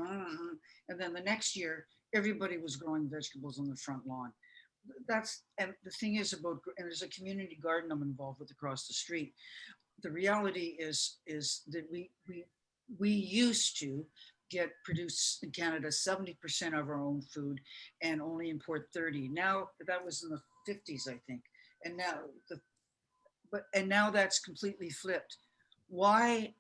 and then the next year, everybody was growing vegetables on the front lawn. And the thing is and there's a community garden I'm involved with across the street. The reality is that we used to produce in Canada 70% of our own food and only import 30. Now that was in the 50s, I think, and now that's completely flipped. Why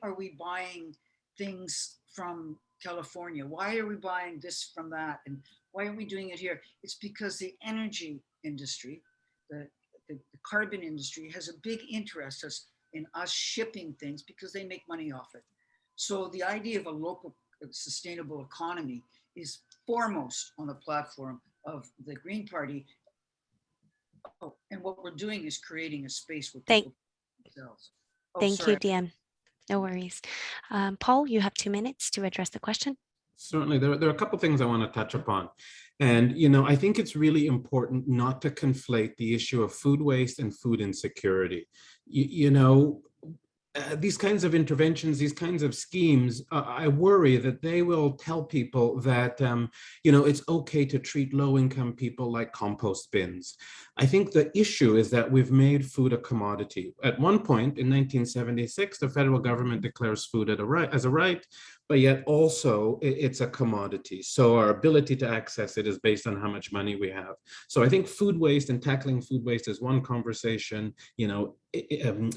are we buying things from California? Why are we buying this from that? And why are we doing it here? It's because the energy industry, the carbon industry, has a big interest in us shipping things because they make money off it. So the idea of a local sustainable economy is foremost on the platform of the Green Party. Oh, and what we're doing is creating a space where people themselves. Thank you, DM. No worries. Paul, you have 2 minutes to address the question. Certainly, there are a couple of things I want to touch upon. And, I think it's really important not to conflate the issue of food waste and food insecurity. These kinds of interventions, these kinds of schemes, I worry that they will tell people that, it's okay to treat low-income people like compost bins. I think the issue is that we've made food a commodity. At one point in 1976, the federal government declares food as a right. but yet also it's a commodity. So our ability to access it is based on how much money we have. So I think food waste and tackling food waste is one conversation.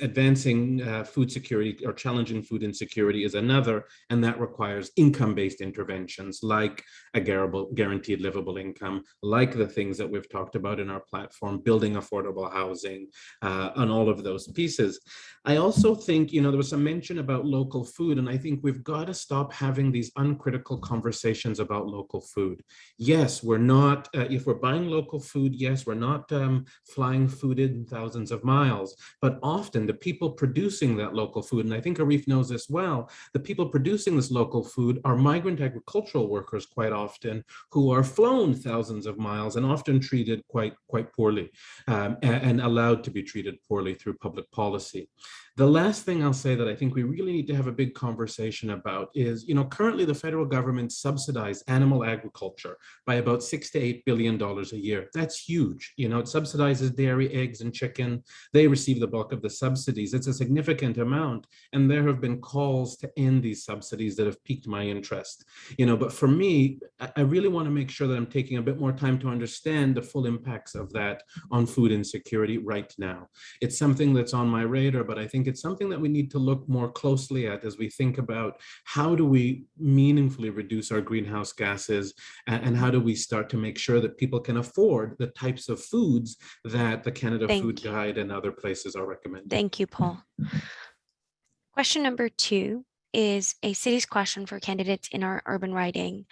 Advancing food security or challenging food insecurity is another, and that requires income-based interventions like a guaranteed livable income, like the things that we've talked about in our platform, building affordable housing, on all of those pieces. I also think, there was some mention about local food, and I think we've got to stop having these uncritical conversations about local food. Yes, we're not, if we're buying local food, yes, we're not flying food in thousands of miles, but often the people producing that local food, and I think Arif knows this well, the people producing this local food are migrant agricultural workers quite often, who are flown thousands of miles and often treated quite poorly, and allowed to be treated poorly through public policy. The last thing I'll say that I think we really need to have a big conversation about is, currently the federal government subsidizes animal agriculture by about $6 to $8 billion a year. That's huge. It subsidizes dairy, eggs, and chicken. They receive the bulk of the subsidies. It's a significant amount. And there have been calls to end these subsidies that have piqued my interest. But for me, I really want to make sure that I'm taking a bit more time to understand the full impacts of that on food insecurity right now. It's something that's on my radar, but I think it's something that we need to look more closely at as we think about how do we meaningfully reduce our greenhouse gases, and how do we start to make sure that people can afford the types of foods that the Canada Food Guide and other places are recommending. Thank you, Paul. Question number 2 is a city's question for candidates in our urban riding.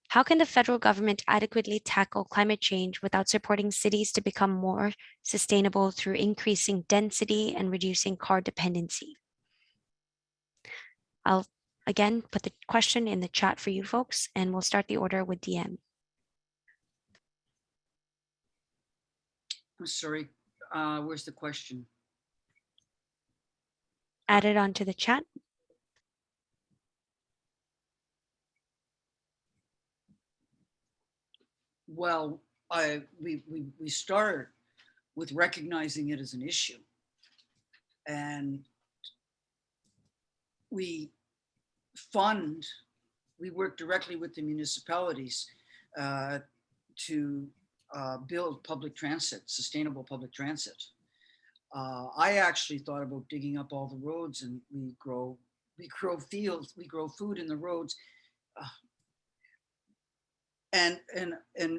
How can the federal government adequately tackle climate change without supporting cities to become more sustainable through increasing density and reducing car dependency? I'll again put the question in the chat for you folks, and we'll start the order with DM. I'm sorry, where's the question? Add it onto the chat. Well, we start with recognizing it as an issue, and we work directly with the municipalities to build public transit, sustainable public transit. I actually thought about digging up all the roads, and we grow fields, we grow food in the roads. And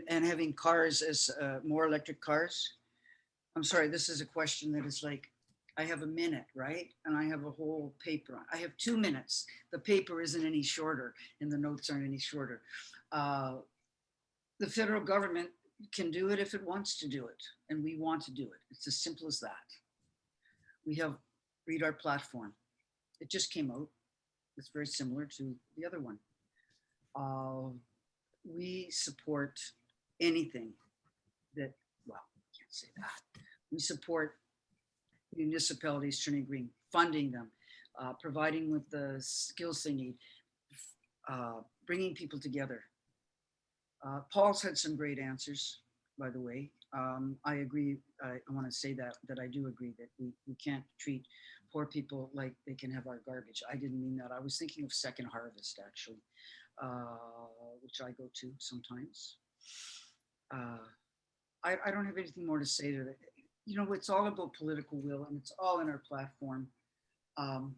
having cars as more electric cars. I'm sorry, this is a question that is like, I have a minute, right? And I have a whole paper. I have 2 minutes. The paper isn't any shorter and the notes aren't any shorter. The federal government can do it if it wants to do it, and we want to do it. It's as simple as that. Read our platform. It just came out. It's very similar to the other one. We support anything that, well, I can't say that. We support municipalities turning green, funding them, providing with the skills they need, bringing people together. Paul's had some great answers, by the way. I agree. I want to say that I do agree that we can't treat poor people like they can have our garbage. I didn't mean that. I was thinking of Second Harvest, actually. Which I go to sometimes. I don't have anything more to say to that. It's all about political will, and it's all in our platform. And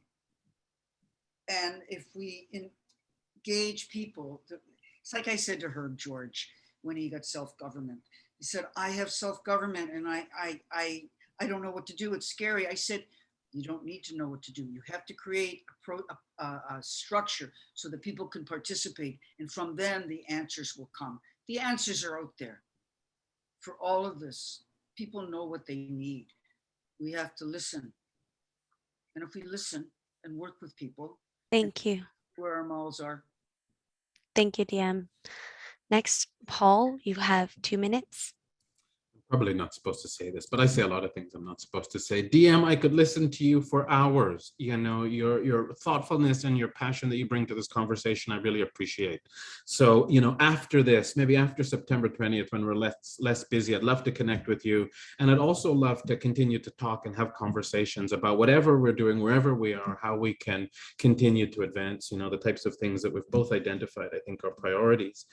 if we engage people, it's like I said to Herb George when he got self-government. He said, I have self-government and I don't know what to do. It's scary. I said, you don't need to know what to do. You have to create a structure so that people can participate. And from then the answers will come. The answers are out there for all of this. People know what they need. We have to listen. And if we listen and work with people. Thank you. Where our mouths are. Thank you, DM. Next, Paul, you have 2 minutes. Probably not supposed to say this, but I say a lot of things I'm not supposed to say. DM, I could listen to you for hours. You know, your thoughtfulness and your passion that you bring to this conversation, I really appreciate. So, you know, after this, maybe after September 20th, when we're less busy, I'd love to connect with you. And I'd also love to continue to talk and have conversations about whatever we're doing, wherever we are, how we can continue to advance, you know, the types of things that we've both identified, I think, are priorities.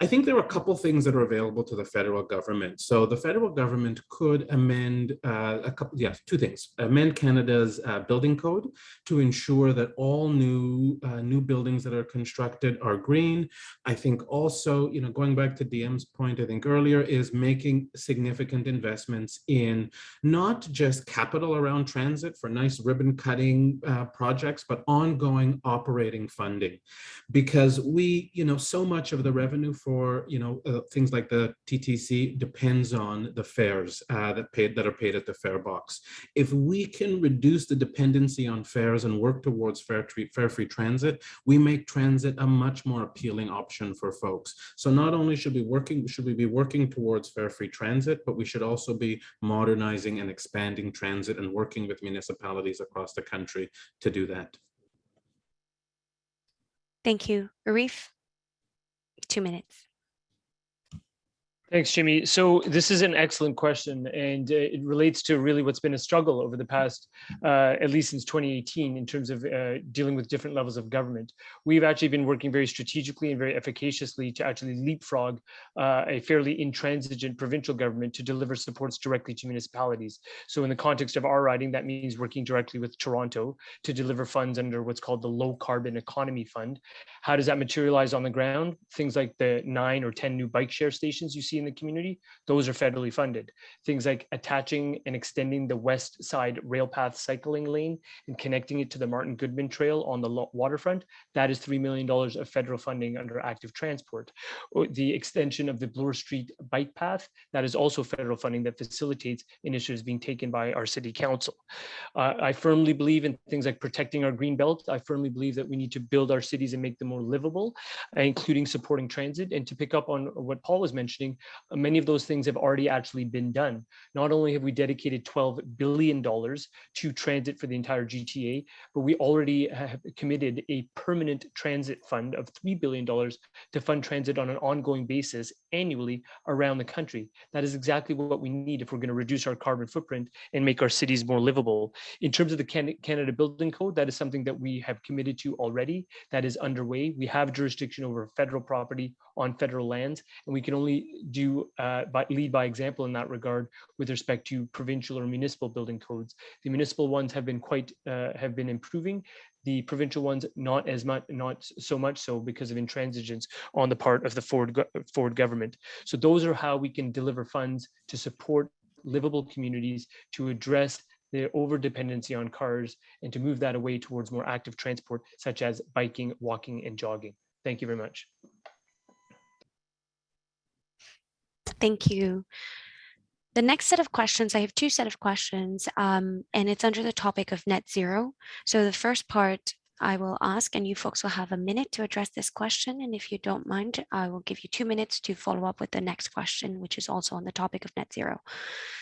I think there are a couple things that are available to the federal government. So the federal government could amend two things: amend Canada's building code to ensure that all new buildings that are constructed are green. I think also, you know, going back to DM's point, I think earlier, is making significant investments in not just capital around transit for nice ribbon cutting projects, but ongoing operating funding, because we, you know, so much of the revenue for, you know, things like the TTC depends on the fares that are paid at the fare box. If we can reduce the dependency on fares and work towards fare-free transit, we make transit a much more appealing option for folks. So not only should we be working towards fare-free transit, but we should also be modernizing and expanding transit and working with municipalities across the country to do that. Thank you. Arif, 2 minutes. Thanks, Jimmy. So this is an excellent question, and it relates to really what's been a struggle over the past, at least since 2018, in terms of dealing with different levels of government. We've actually been working very strategically and very efficaciously to actually leapfrog a fairly intransigent provincial government to deliver supports directly to municipalities. So in the context of our riding, that means working directly with Toronto to deliver funds under what's called the Low Carbon Economy Fund. How does that materialize on the ground? Things like the 9 or 10 new bike share stations you see in the community, those are federally funded. Things like attaching and extending the west side railpath cycling lane and connecting it to the Martin Goodman Trail on the waterfront, that is $3 million of federal funding under active transport. The extension of the Bloor Street bike path, that is also federal funding that facilitates initiatives being taken by our city council. I firmly believe in things like protecting our green belt. I firmly believe that we need to build our cities and make them more livable, including supporting transit. And to pick up on what Paul was mentioning, many of those things have already actually been done. Not only have we dedicated $12 billion to transit for the entire GTA, but we already have committed a permanent transit fund of $3 billion to fund transit on an ongoing basis annually around the country. That is exactly what we need if we're going to reduce our carbon footprint and make our cities more livable. In terms of the Canada Building Code, that is something that we have committed to already. That is underway. We have jurisdiction over federal property on federal lands, and we can only lead by example in that regard with respect to provincial or municipal building codes. The municipal ones have been improving. The provincial ones not so much so because of intransigence on the part of the Ford government. So those are how we can deliver funds to support livable communities, to address the over-dependency on cars, and to move that away towards more active transport, such as biking, walking, and jogging. Thank you very much. Thank you. The next set of questions, I have 2 sets of questions, and it's under the topic of net zero. So the first part I will ask, and you folks will have a minute to address this question. And if you don't mind, I will give you 2 minutes to follow up with the next question, which is also on the topic of net zero.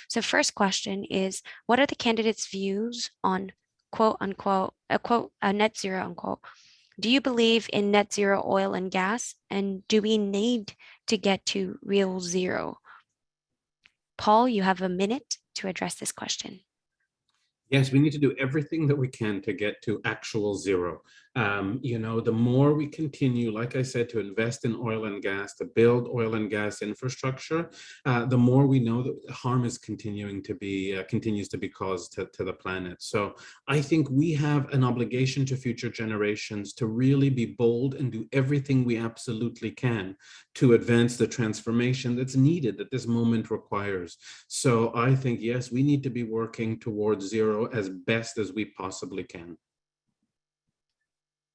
So first question is, what are the candidates' views on quote unquote, net zero unquote? Do you believe in net zero oil and gas? And do we need to get to real zero? Paul, you have a minute to address this question. Yes, we need to do everything that we can to get to actual zero. You know, the more we continue, like I said, to invest in oil and gas, to build oil and gas infrastructure, the more we know that harm is continues to be caused to the planet. So I think we have an obligation to future generations to really be bold and do everything we absolutely can to advance the transformation that's needed, that this moment requires. So I think, yes, we need to be working towards zero as best as we possibly can.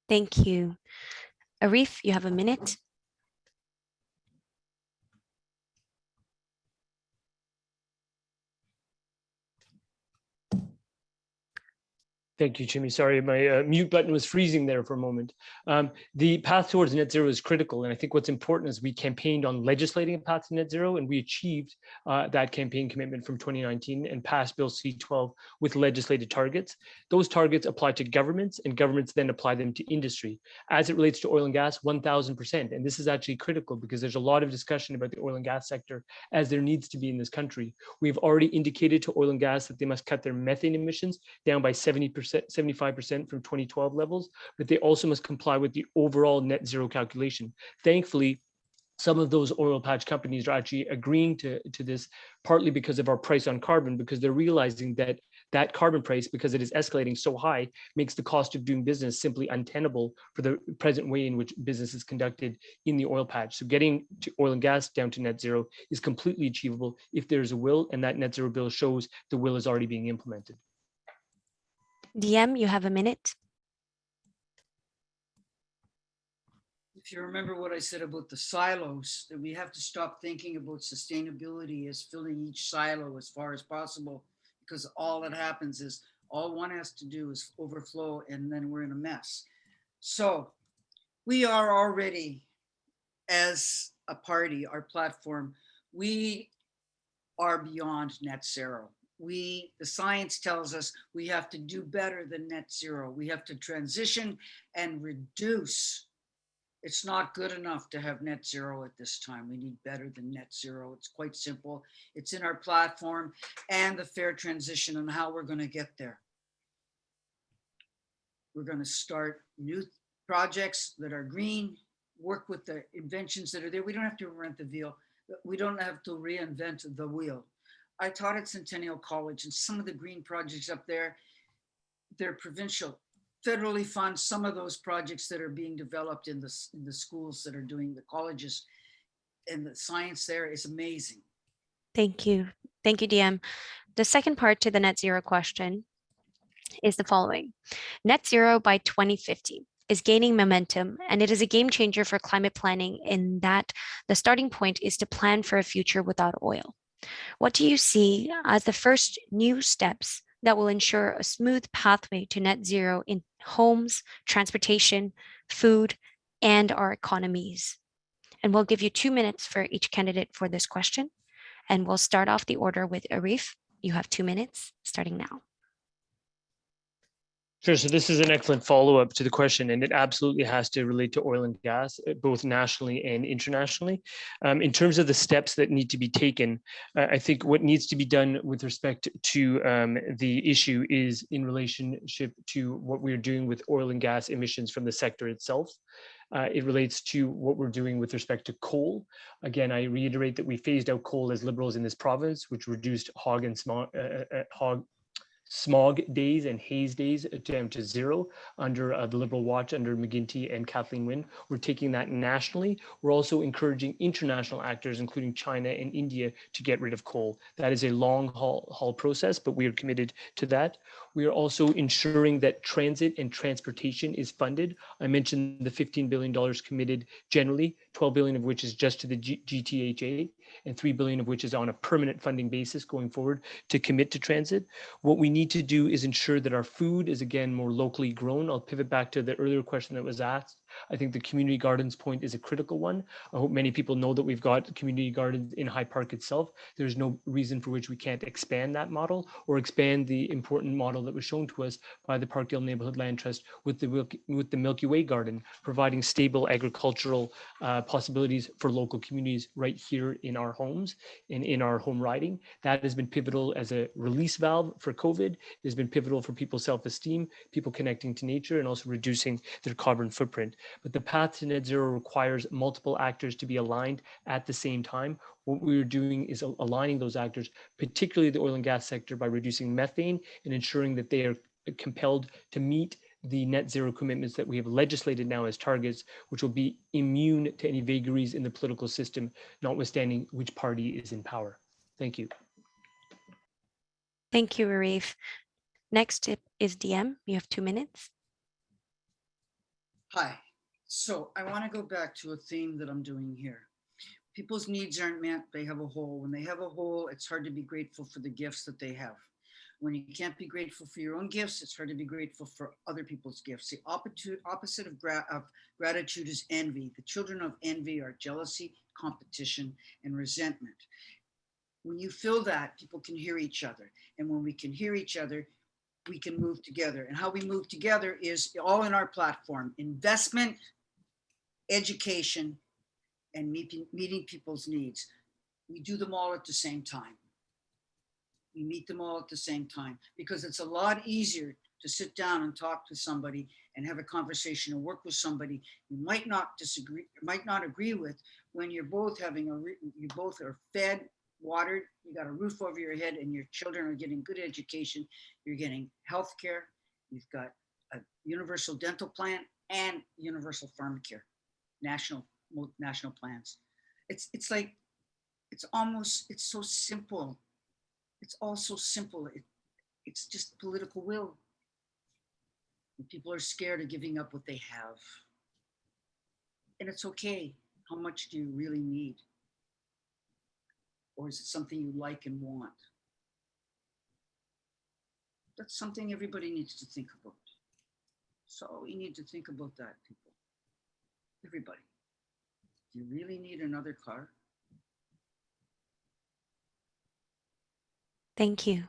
Thank you. Arif, you have a minute. Thank you, Jimmy. Sorry, my mute button was freezing there for a moment. The path towards net zero is critical. And I think what's important is we campaigned on legislating a path to net zero, and we achieved that campaign commitment from 2019 and passed Bill C-12 with legislated targets. Those targets apply to governments, and governments then apply them to industry. As it relates to oil and gas, 1000%. And this is actually critical because there's a lot of discussion about the oil and gas sector, as there needs to be in this country. We've already indicated to oil and gas that they must cut their methane emissions down by 75% from 2012 levels, but they also must comply with the overall net zero calculation. Thankfully, some of those oil patch companies are actually agreeing to this, partly because of our price on carbon, because they're realizing that that carbon price, because it is escalating so high, makes the cost of doing business simply untenable for the present way in which business is conducted in the oil patch. So getting to oil and gas down to net zero is completely achievable if there's a will, and that net zero bill shows the will is already being implemented. DM, you have a minute. If you remember what I said about the silos, that we have to stop thinking about sustainability as filling each silo as far as possible, because all that happens is all one has to do is overflow and then we're in a mess. So we are already, as a party, our platform, we are beyond net zero. The science tells us we have to do better than net zero. We have to transition and reduce. It's not good enough to have net zero at this time. We need better than net zero. It's quite simple. It's in our platform, and the fair transition and how we're going to get there. We're going to start new projects that are green, work with the inventions that are there. We don't have to reinvent the wheel. We don't have to reinvent the wheel. I taught at Centennial College, and some of the green projects up there, they're provincial, federally fund some of those projects that are being developed in the schools that are doing the colleges, and the science there is amazing. Thank you. Thank you, DM. The second part to the net zero question is the following. Net zero by 2050 is gaining momentum, and it is a game changer for climate planning in that the starting point is to plan for a future without oil. What do you see as the first new steps that will ensure a smooth pathway to net zero in homes, transportation, food, and our economies? And we'll give you 2 minutes for each candidate for this question. And we'll start off the order with Arif. You have 2 minutes starting now. Sure. So this is an excellent follow-up to the question, and it absolutely has to relate to oil and gas, both nationally and internationally. In terms of the steps that need to be taken, I think what needs to be done with respect to the issue is in relationship to what we're doing with oil and gas emissions from the sector itself. It relates to what we're doing with respect to coal. Again, I reiterate that we phased out coal as Liberals in this province, which reduced smog days and haze days down to zero under the Liberal watch under McGuinty and Kathleen Wynne. We're taking that nationally. We're also encouraging international actors, including China and India, to get rid of coal. That is a long haul process, but we are committed to that. We are also ensuring that transit and transportation is funded. I mentioned the $15 billion committed generally, 12 billion of which is just to the GTHA, and 3 billion of which is on a permanent funding basis going forward to commit to transit. What we need to do is ensure that our food is, again, more locally grown. I'll pivot back to the earlier question that was asked. I think the community gardens point is a critical one. I hope many people know that we've got community gardens in High Park itself. There's no reason for which we can't expand that model or expand the important model that was shown to us by the Parkdale Neighbourhood Land Trust with the Milky Way Garden, providing stable agricultural possibilities for local communities right here in our homes and in our home riding. That has been pivotal as a release valve for COVID. It has been pivotal for people's self-esteem, people connecting to nature, and also reducing their carbon footprint. But the path to net zero requires multiple actors to be aligned at the same time. What we're doing is aligning those actors, particularly the oil and gas sector, by reducing methane and ensuring that they are compelled to meet the net zero commitments that we have legislated now as targets, which will be immune to any vagaries in the political system, notwithstanding which party is in power. Thank you. Thank you, Arif. Next is DM. You have 2 minutes. Hi. So I want to go back to a theme that I'm doing here. People's needs aren't met, they have a hole. When they have a hole, it's hard to be grateful for the gifts that they have. When you can't be grateful for your own gifts, it's hard to be grateful for other people's gifts. The opposite of gratitude is envy. The children of envy are jealousy, competition, and resentment. When you feel that, people can hear each other. And when we can hear each other, we can move together. And how we move together is all in our platform: investment, education, and meeting people's needs. We do them all at the same time. We meet them all at the same time, because it's a lot easier to sit down and talk to somebody and have a conversation and work with somebody you might not disagree, might not agree with, when you're both you both are fed, watered, you got a roof over your head, and your children are getting good education, you're getting health care, you've got a universal dental plan and universal pharmacare, national plans. It's so simple. It's all so simple. It's just political will. And people are scared of giving up what they have. And it's okay. How much do you really need? Or is it something you like and want? That's something everybody needs to think about. So we need to think about that, people. Everybody. Do you really need another car? Thank you.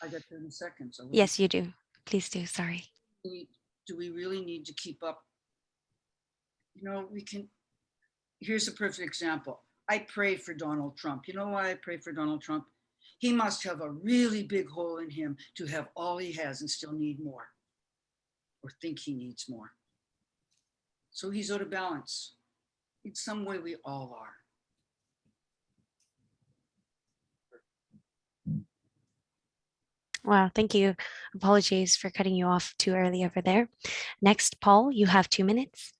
I got 30 seconds. Yes, you do. Please do. Sorry. Do we really need to keep up? You know, here's a perfect example. I pray for Donald Trump. You know why I pray for Donald Trump? He must have a really big hole in him to have all he has and still need more, or think he needs more. So he's out of balance. In some way, we all are. Wow, thank you. Apologies for cutting you off too early over there. Next, Paul, you have 2 minutes.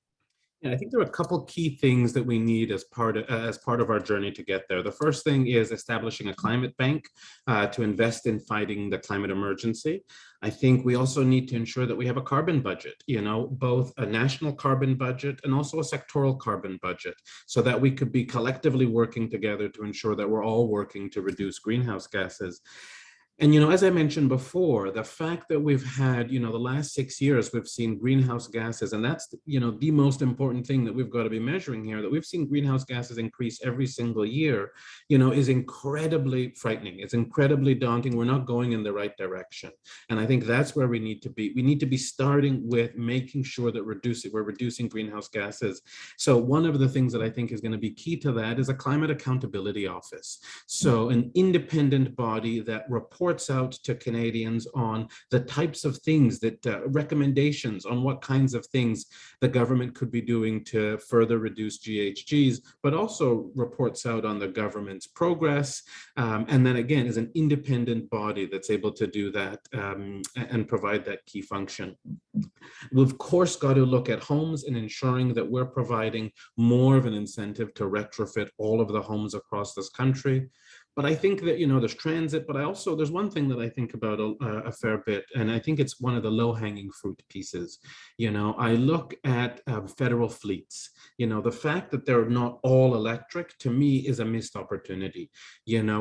Yeah, I think there are a couple key things that we need as part of our journey to get there. The first thing is establishing a climate bank to invest in fighting the climate emergency. I think we also need to ensure that we have a carbon budget, both a national carbon budget and also a sectoral carbon budget, so that we could be collectively working together to ensure that we're all working to reduce greenhouse gases. And, as I mentioned before, the fact that we've had, the last 6 years, we've seen greenhouse gases, and that's, the most important thing that we've got to be measuring here, that we've seen greenhouse gases increase every single year, is incredibly frightening. It's incredibly daunting. We're not going in the right direction. And I think that's where we need to be. We need to be starting with making sure that we're reducing greenhouse gases. So one of the things that I think is going to be key to that is a climate accountability office. So an independent body that reports out to Canadians on the types of things that recommendations on what kinds of things the government could be doing to further reduce GHGs, but also reports out on the government's progress. And then again, is an independent body that's able to do that and provide that key function. We've of course got to look at homes and ensuring that we're providing more of an incentive to retrofit all of the homes across this country. But I think that, there's transit, but there's one thing that I think about a fair bit, and I think it's one of the low-hanging fruit pieces. I look at federal fleets. The fact that they're not all electric, to me, is a missed opportunity.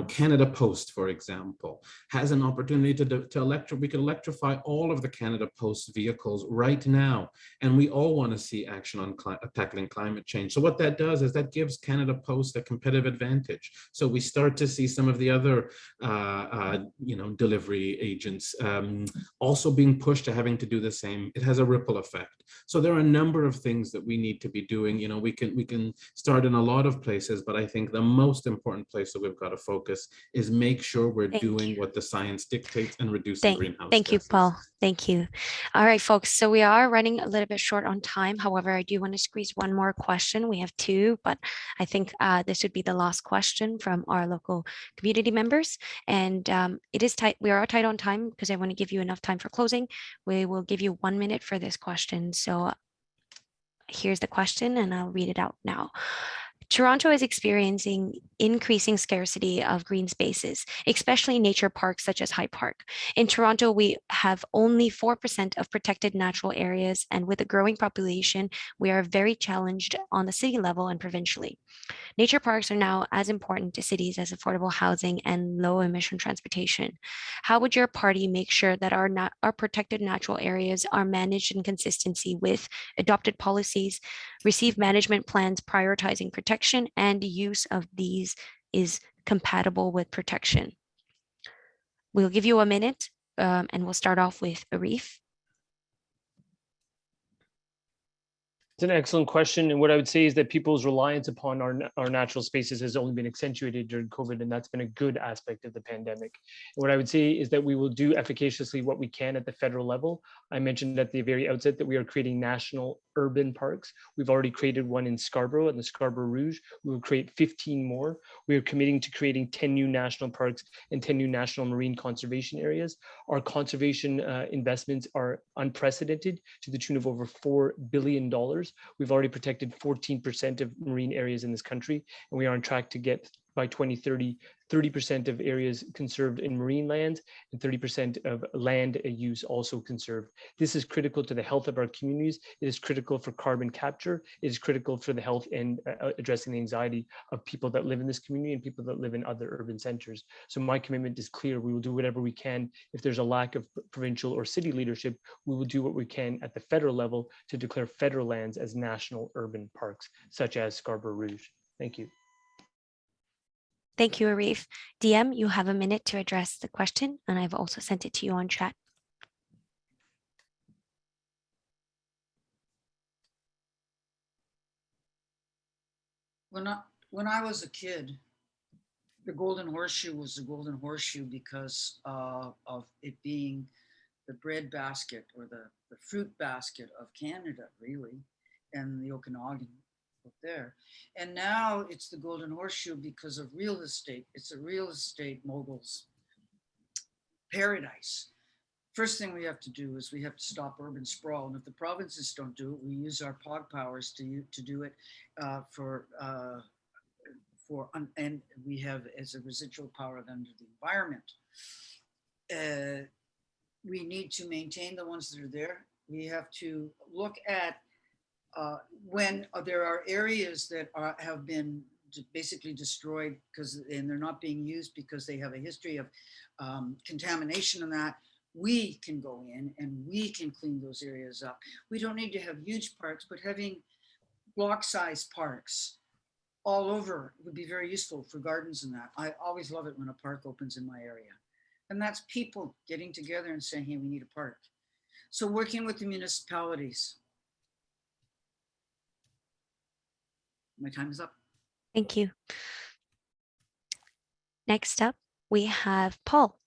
Canada Post, for example, has an opportunity we could electrify all of the Canada Post vehicles right now, and we all want to see action on tackling climate change. So what that does is that gives Canada Post a competitive advantage. So we start to see some of the other, delivery agents also being pushed to having to do the same. It has a ripple effect. So there are a number of things that we need to be doing. We can start in a lot of places, but I think the most important place that we've got to focus is make sure we're doing what the science dictates and reducing greenhouse gases. Thank you, Paul. Thank you. All right, folks. So we are running a little bit short on time. However, I do want to squeeze one more question. We have two, but I think this would be the last question from our local community members. And it is tight. We are tight on time because I want to give you enough time for closing. We will give you 1 minute for this question. So here's the question, and I'll read it out now. Toronto is experiencing increasing scarcity of green spaces, especially nature parks such as High Park. In Toronto, we have only 4% of protected natural areas, and with a growing population, we are very challenged on the city level and provincially. Nature parks are now as important to cities as affordable housing and low emission transportation. How would your party make sure that our protected natural areas are managed in consistency with adopted policies, receive management plans prioritizing protection, and use of these is compatible with protection? We'll give you a minute and we'll start off with Arif. It's an excellent question. And what I would say is that people's reliance upon our natural spaces has only been accentuated during COVID, and that's been a good aspect of the pandemic. And what I would say is that we will do efficaciously what we can at the federal level. I mentioned at the very outset that we are creating national urban parks. We've already created one in Scarborough and the Scarborough Rouge. We will create 15 more. We are committing to creating 10 new national parks and 10 new national marine conservation areas. Our conservation investments are unprecedented to the tune of over $4 billion. We've already protected 14% of marine areas in this country, and we are on track to get by 2030, 30% of areas conserved in marine lands and 30% of land use also conserved. This is critical to the health of our communities. It is critical for carbon capture. It is critical for the health and addressing the anxiety of people that live in this community and people that live in other urban centers. So my commitment is clear. We will do whatever we can. If there's a lack of provincial or city leadership, we will do what we can at the federal level to declare federal lands as national urban parks, such as Scarborough Rouge. Thank you. Thank you, Arif. DM, you have a minute to address the question, and I've also sent it to you on chat. When I was a kid, the Golden Horseshoe was the Golden Horseshoe because of it being the bread basket or the fruit basket of Canada, really, and the Okanagan up there. And now it's the Golden Horseshoe because of real estate. It's a real estate mogul's paradise. First thing we have to do is we have to stop urban sprawl. And if the provinces don't do it, we use our POG powers to do it and we have as a residual power under the environment. We need to maintain the ones that are there. We have to look at when there are areas that have been basically destroyed and they're not being used because they have a history of contamination and that, we can go in and we can clean those areas up. We don't need to have huge parks, but having block-sized parks all over would be very useful for gardens and that. I always love it when a park opens in my area. And that's people getting together and saying, hey, we need a park. So working with the municipalities. My time is up. Thank you. Next up, we have Paul.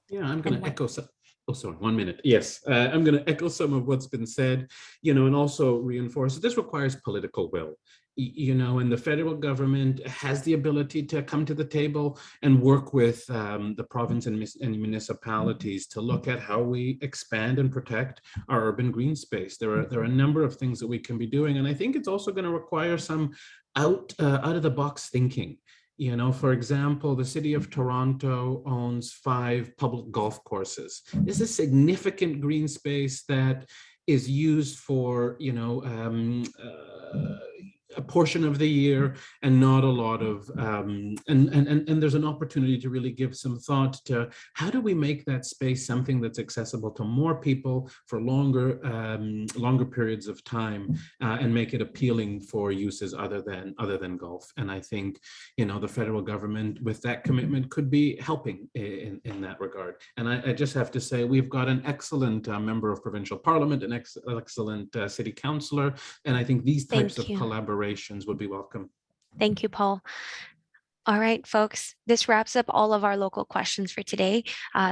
Yeah, I'm going to echo some. Oh, sorry, 1 minute. Yes, I'm going to echo some of what's been said, and also reinforce that this requires political will. And the federal government has the ability to come to the table and work with the province and municipalities to look at how we expand and protect our urban green space. There are a number of things that we can be doing, and I think it's also going to require some out of the box thinking. For example, the city of Toronto owns 5 public golf courses. This is significant green space that is used for, a portion of the year and not a lot of, and there's an opportunity to really give some thought to how do we make that space something that's accessible to more people for longer periods of time and make it appealing for uses other than golf. And I think, the federal government with that commitment could be helping in that regard. And I just have to say, we've got an excellent member of provincial parliament, an excellent city councillor, and I think these types of collaborations would be welcome. Thank you, Paul. All right, folks, this wraps up all of our local questions for today.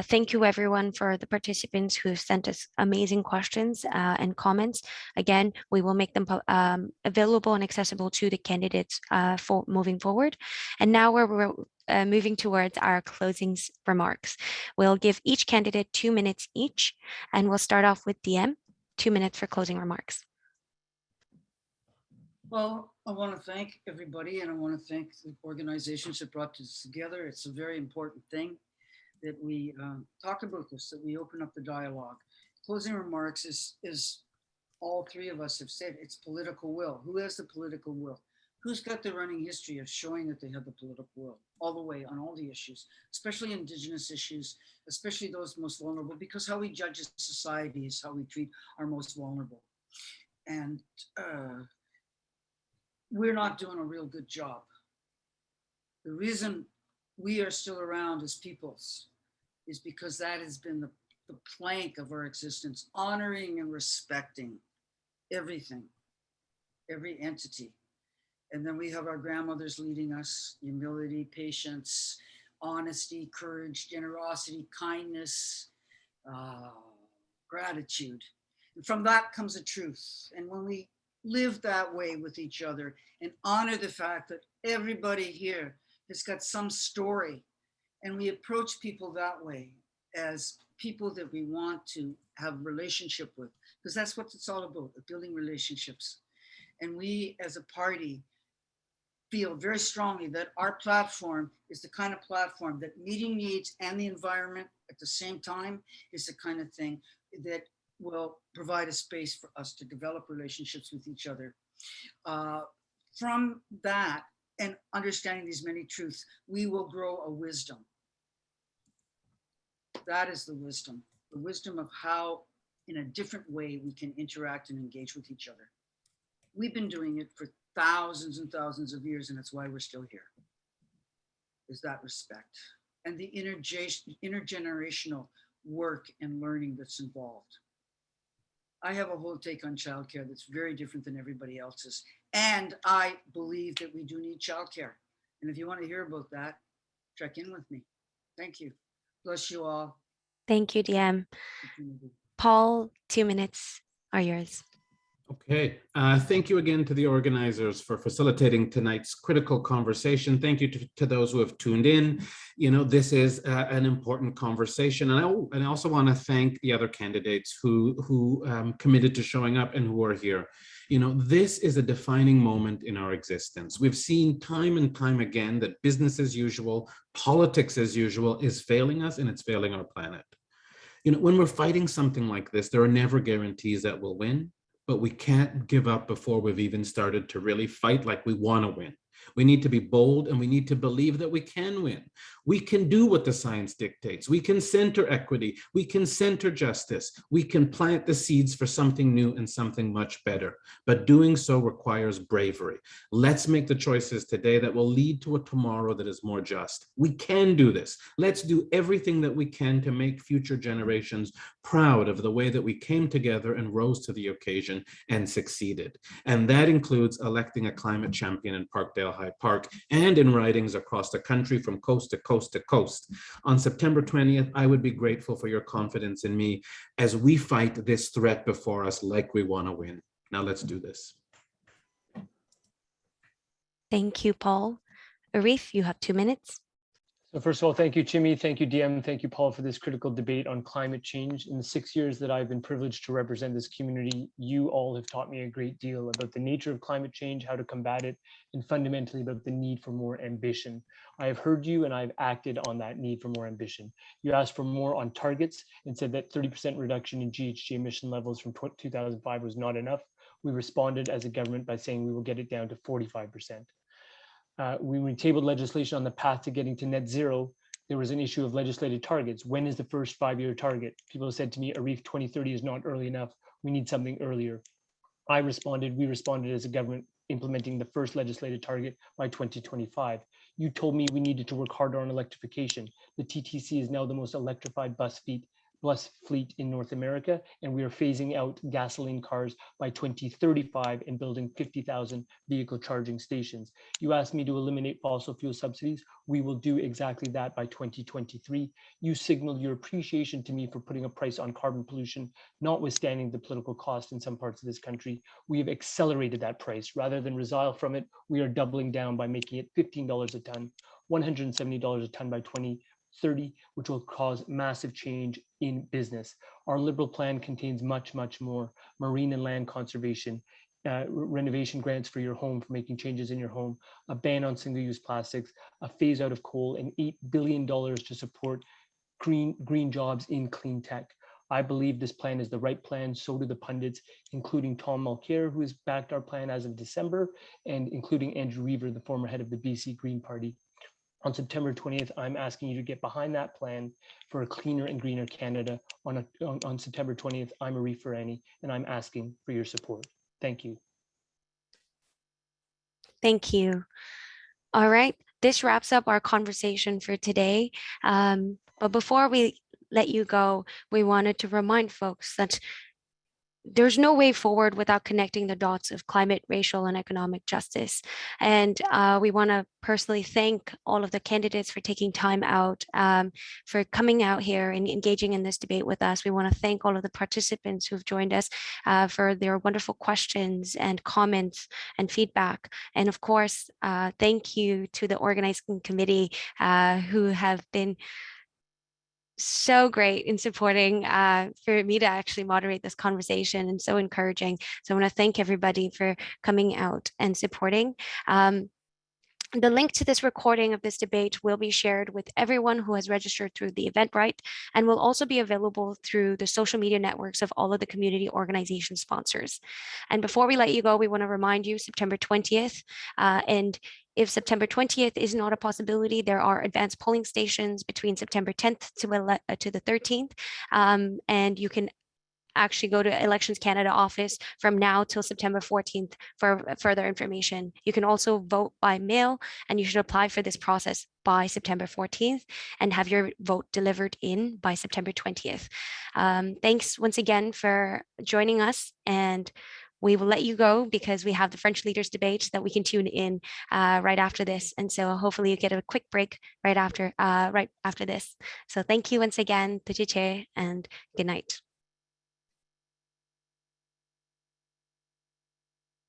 Thank you, everyone, for the participants who have sent us amazing questions and comments. Again, we will make them available and accessible to the candidates for moving forward. And now we're moving towards our closing remarks. We'll give each candidate 2 minutes each, and we'll start off with DM, 2 minutes for closing remarks. Well, I want to thank everybody and I want to thank the organizations that brought this together. It's a very important thing that we talk about this, that we open up the dialogue. Closing remarks is all three of us have said it's political will. Who has the political will? Who's got the running history of showing that they have the political will all the way on all the issues, especially Indigenous issues, especially those most vulnerable, because how we judge a society is how we treat our most vulnerable. And we're not doing a real good job. The reason we are still around as peoples is because that has been the plank of our existence, honoring and respecting everything, every entity. And then we have our grandmothers leading us, humility, patience, honesty, courage, generosity, kindness, gratitude. And from that comes a truth. And when we live that way with each other and honor the fact that everybody here has got some story, and we approach people that way as people that we want to have relationship with, because that's what it's all about, building relationships. And we as a party feel very strongly that our platform is the kind of platform that meeting needs and the environment at the same time is the kind of thing that will provide a space for us to develop relationships with each other. From that and understanding these many truths, we will grow a wisdom. That is the wisdom of how in a different way we can interact and engage with each other. We've been doing it for thousands and thousands of years, and that's why we're still here, is that respect and the intergenerational work and learning that's involved. I have a whole take on childcare that's very different than everybody else's. And I believe that we do need childcare. And if you want to hear about that, check in with me. Thank you. Bless you all. Thank you, DM. Paul, 2 minutes are yours. Okay, thank you again to the organizers for facilitating tonight's critical conversation. Thank you to those who have tuned in. You know, this is an important conversation. And I also want to thank the other candidates who committed to showing up and who are here. You know, this is a defining moment in our existence. We've seen time and time again that business as usual, politics as usual is failing us, and it's failing our planet. You know, when we're fighting something like this, there are never guarantees that we'll win. But we can't give up before we've even started to really fight like we want to win. We need to be bold and we need to believe that we can win. We can do what the science dictates. We can center equity. We can center justice. We can plant the seeds for something new and something much better. But doing so requires bravery. Let's make the choices today that will lead to a tomorrow that is more just. We can do this. Let's do everything that we can to make future generations proud of the way that we came together and rose to the occasion and succeeded. And that includes electing a climate champion in Parkdale-High Park and in ridings across the country from coast to coast to coast. On September 20th, I would be grateful for your confidence in me as we fight this threat before us like we want to win. Now let's do this. Thank you, Paul. Arif, you have 2 minutes. So first of all, thank you, Chimmy. Thank you, DM. Thank you, Paul, for this critical debate on climate change. In the 6 years that I've been privileged to represent this community, you all have taught me a great deal about the nature of climate change, how to combat it, and fundamentally about the need for more ambition. I have heard you and I've acted on that need for more ambition. You asked for more on targets and said that 30% reduction in GHG emission levels from 2005 was not enough. We responded as a government by saying we will get it down to 45%. When we tabled legislation on the path to getting to net zero, there was an issue of legislated targets. When is the first 5-year target? People said to me, Arif, 2030 is not early enough. We need something earlier. We responded as a government, implementing the first legislated target by 2025. You told me we needed to work harder on electrification. The TTC is now the most electrified bus fleet in North America, and we are phasing out gasoline cars by 2035 and building 50,000 vehicle charging stations. You asked me to eliminate fossil fuel subsidies. We will do exactly that by 2023. You signaled your appreciation to me for putting a price on carbon pollution, notwithstanding the political cost in some parts of this country. We have accelerated that price. Rather than resile from it, we are doubling down by making it $15 a ton, $170 a ton by 2030, which will cause massive change in business. Our Liberal plan contains much, much more: marine and land conservation, renovation grants for your home, for making changes in your home, a ban on single-use plastics, a phase out of coal, and $8 billion to support green jobs in clean tech. I believe this plan is the right plan. So do the pundits, including Tom Mulcair, who has backed our plan as of December, and including Andrew Weaver, the former head of the BC Green Party. On September 20th, I'm asking you to get behind that plan for a cleaner and greener Canada. On September 20th, I'm Marie Ferrani, and I'm asking for your support. Thank you. Thank you. All right, this wraps up our conversation for today. But before we let you go, we wanted to remind folks that there's no way forward without connecting the dots of climate, racial, and economic justice. And we want to personally thank all of the candidates for taking time out, for coming out here and engaging in this debate with us. We want to thank all of the participants who've joined us for their wonderful questions and comments and feedback. And of course, thank you to the organizing committee who have been so great in supporting for me to actually moderate this conversation, and so encouraging. So I want to thank everybody for coming out and supporting. The link to this recording of this debate will be shared with everyone who has registered through the Eventbrite, and will also be available through the social media networks of all of the community organization sponsors. And before we let you go, we want to remind you September 20th, and if September 20th is not a possibility, there are advanced polling stations between September 10th to the 13th, and you can actually go to Elections Canada office from now till September 14th for further information. You can also vote by mail, and you should apply for this process by September 14th and have your vote delivered in by September 20th. Thanks once again for joining us, and we will let you go because we have the French leaders debate that we can tune in right after this. And so hopefully you get a quick break right after this. So thank you once again, and good night.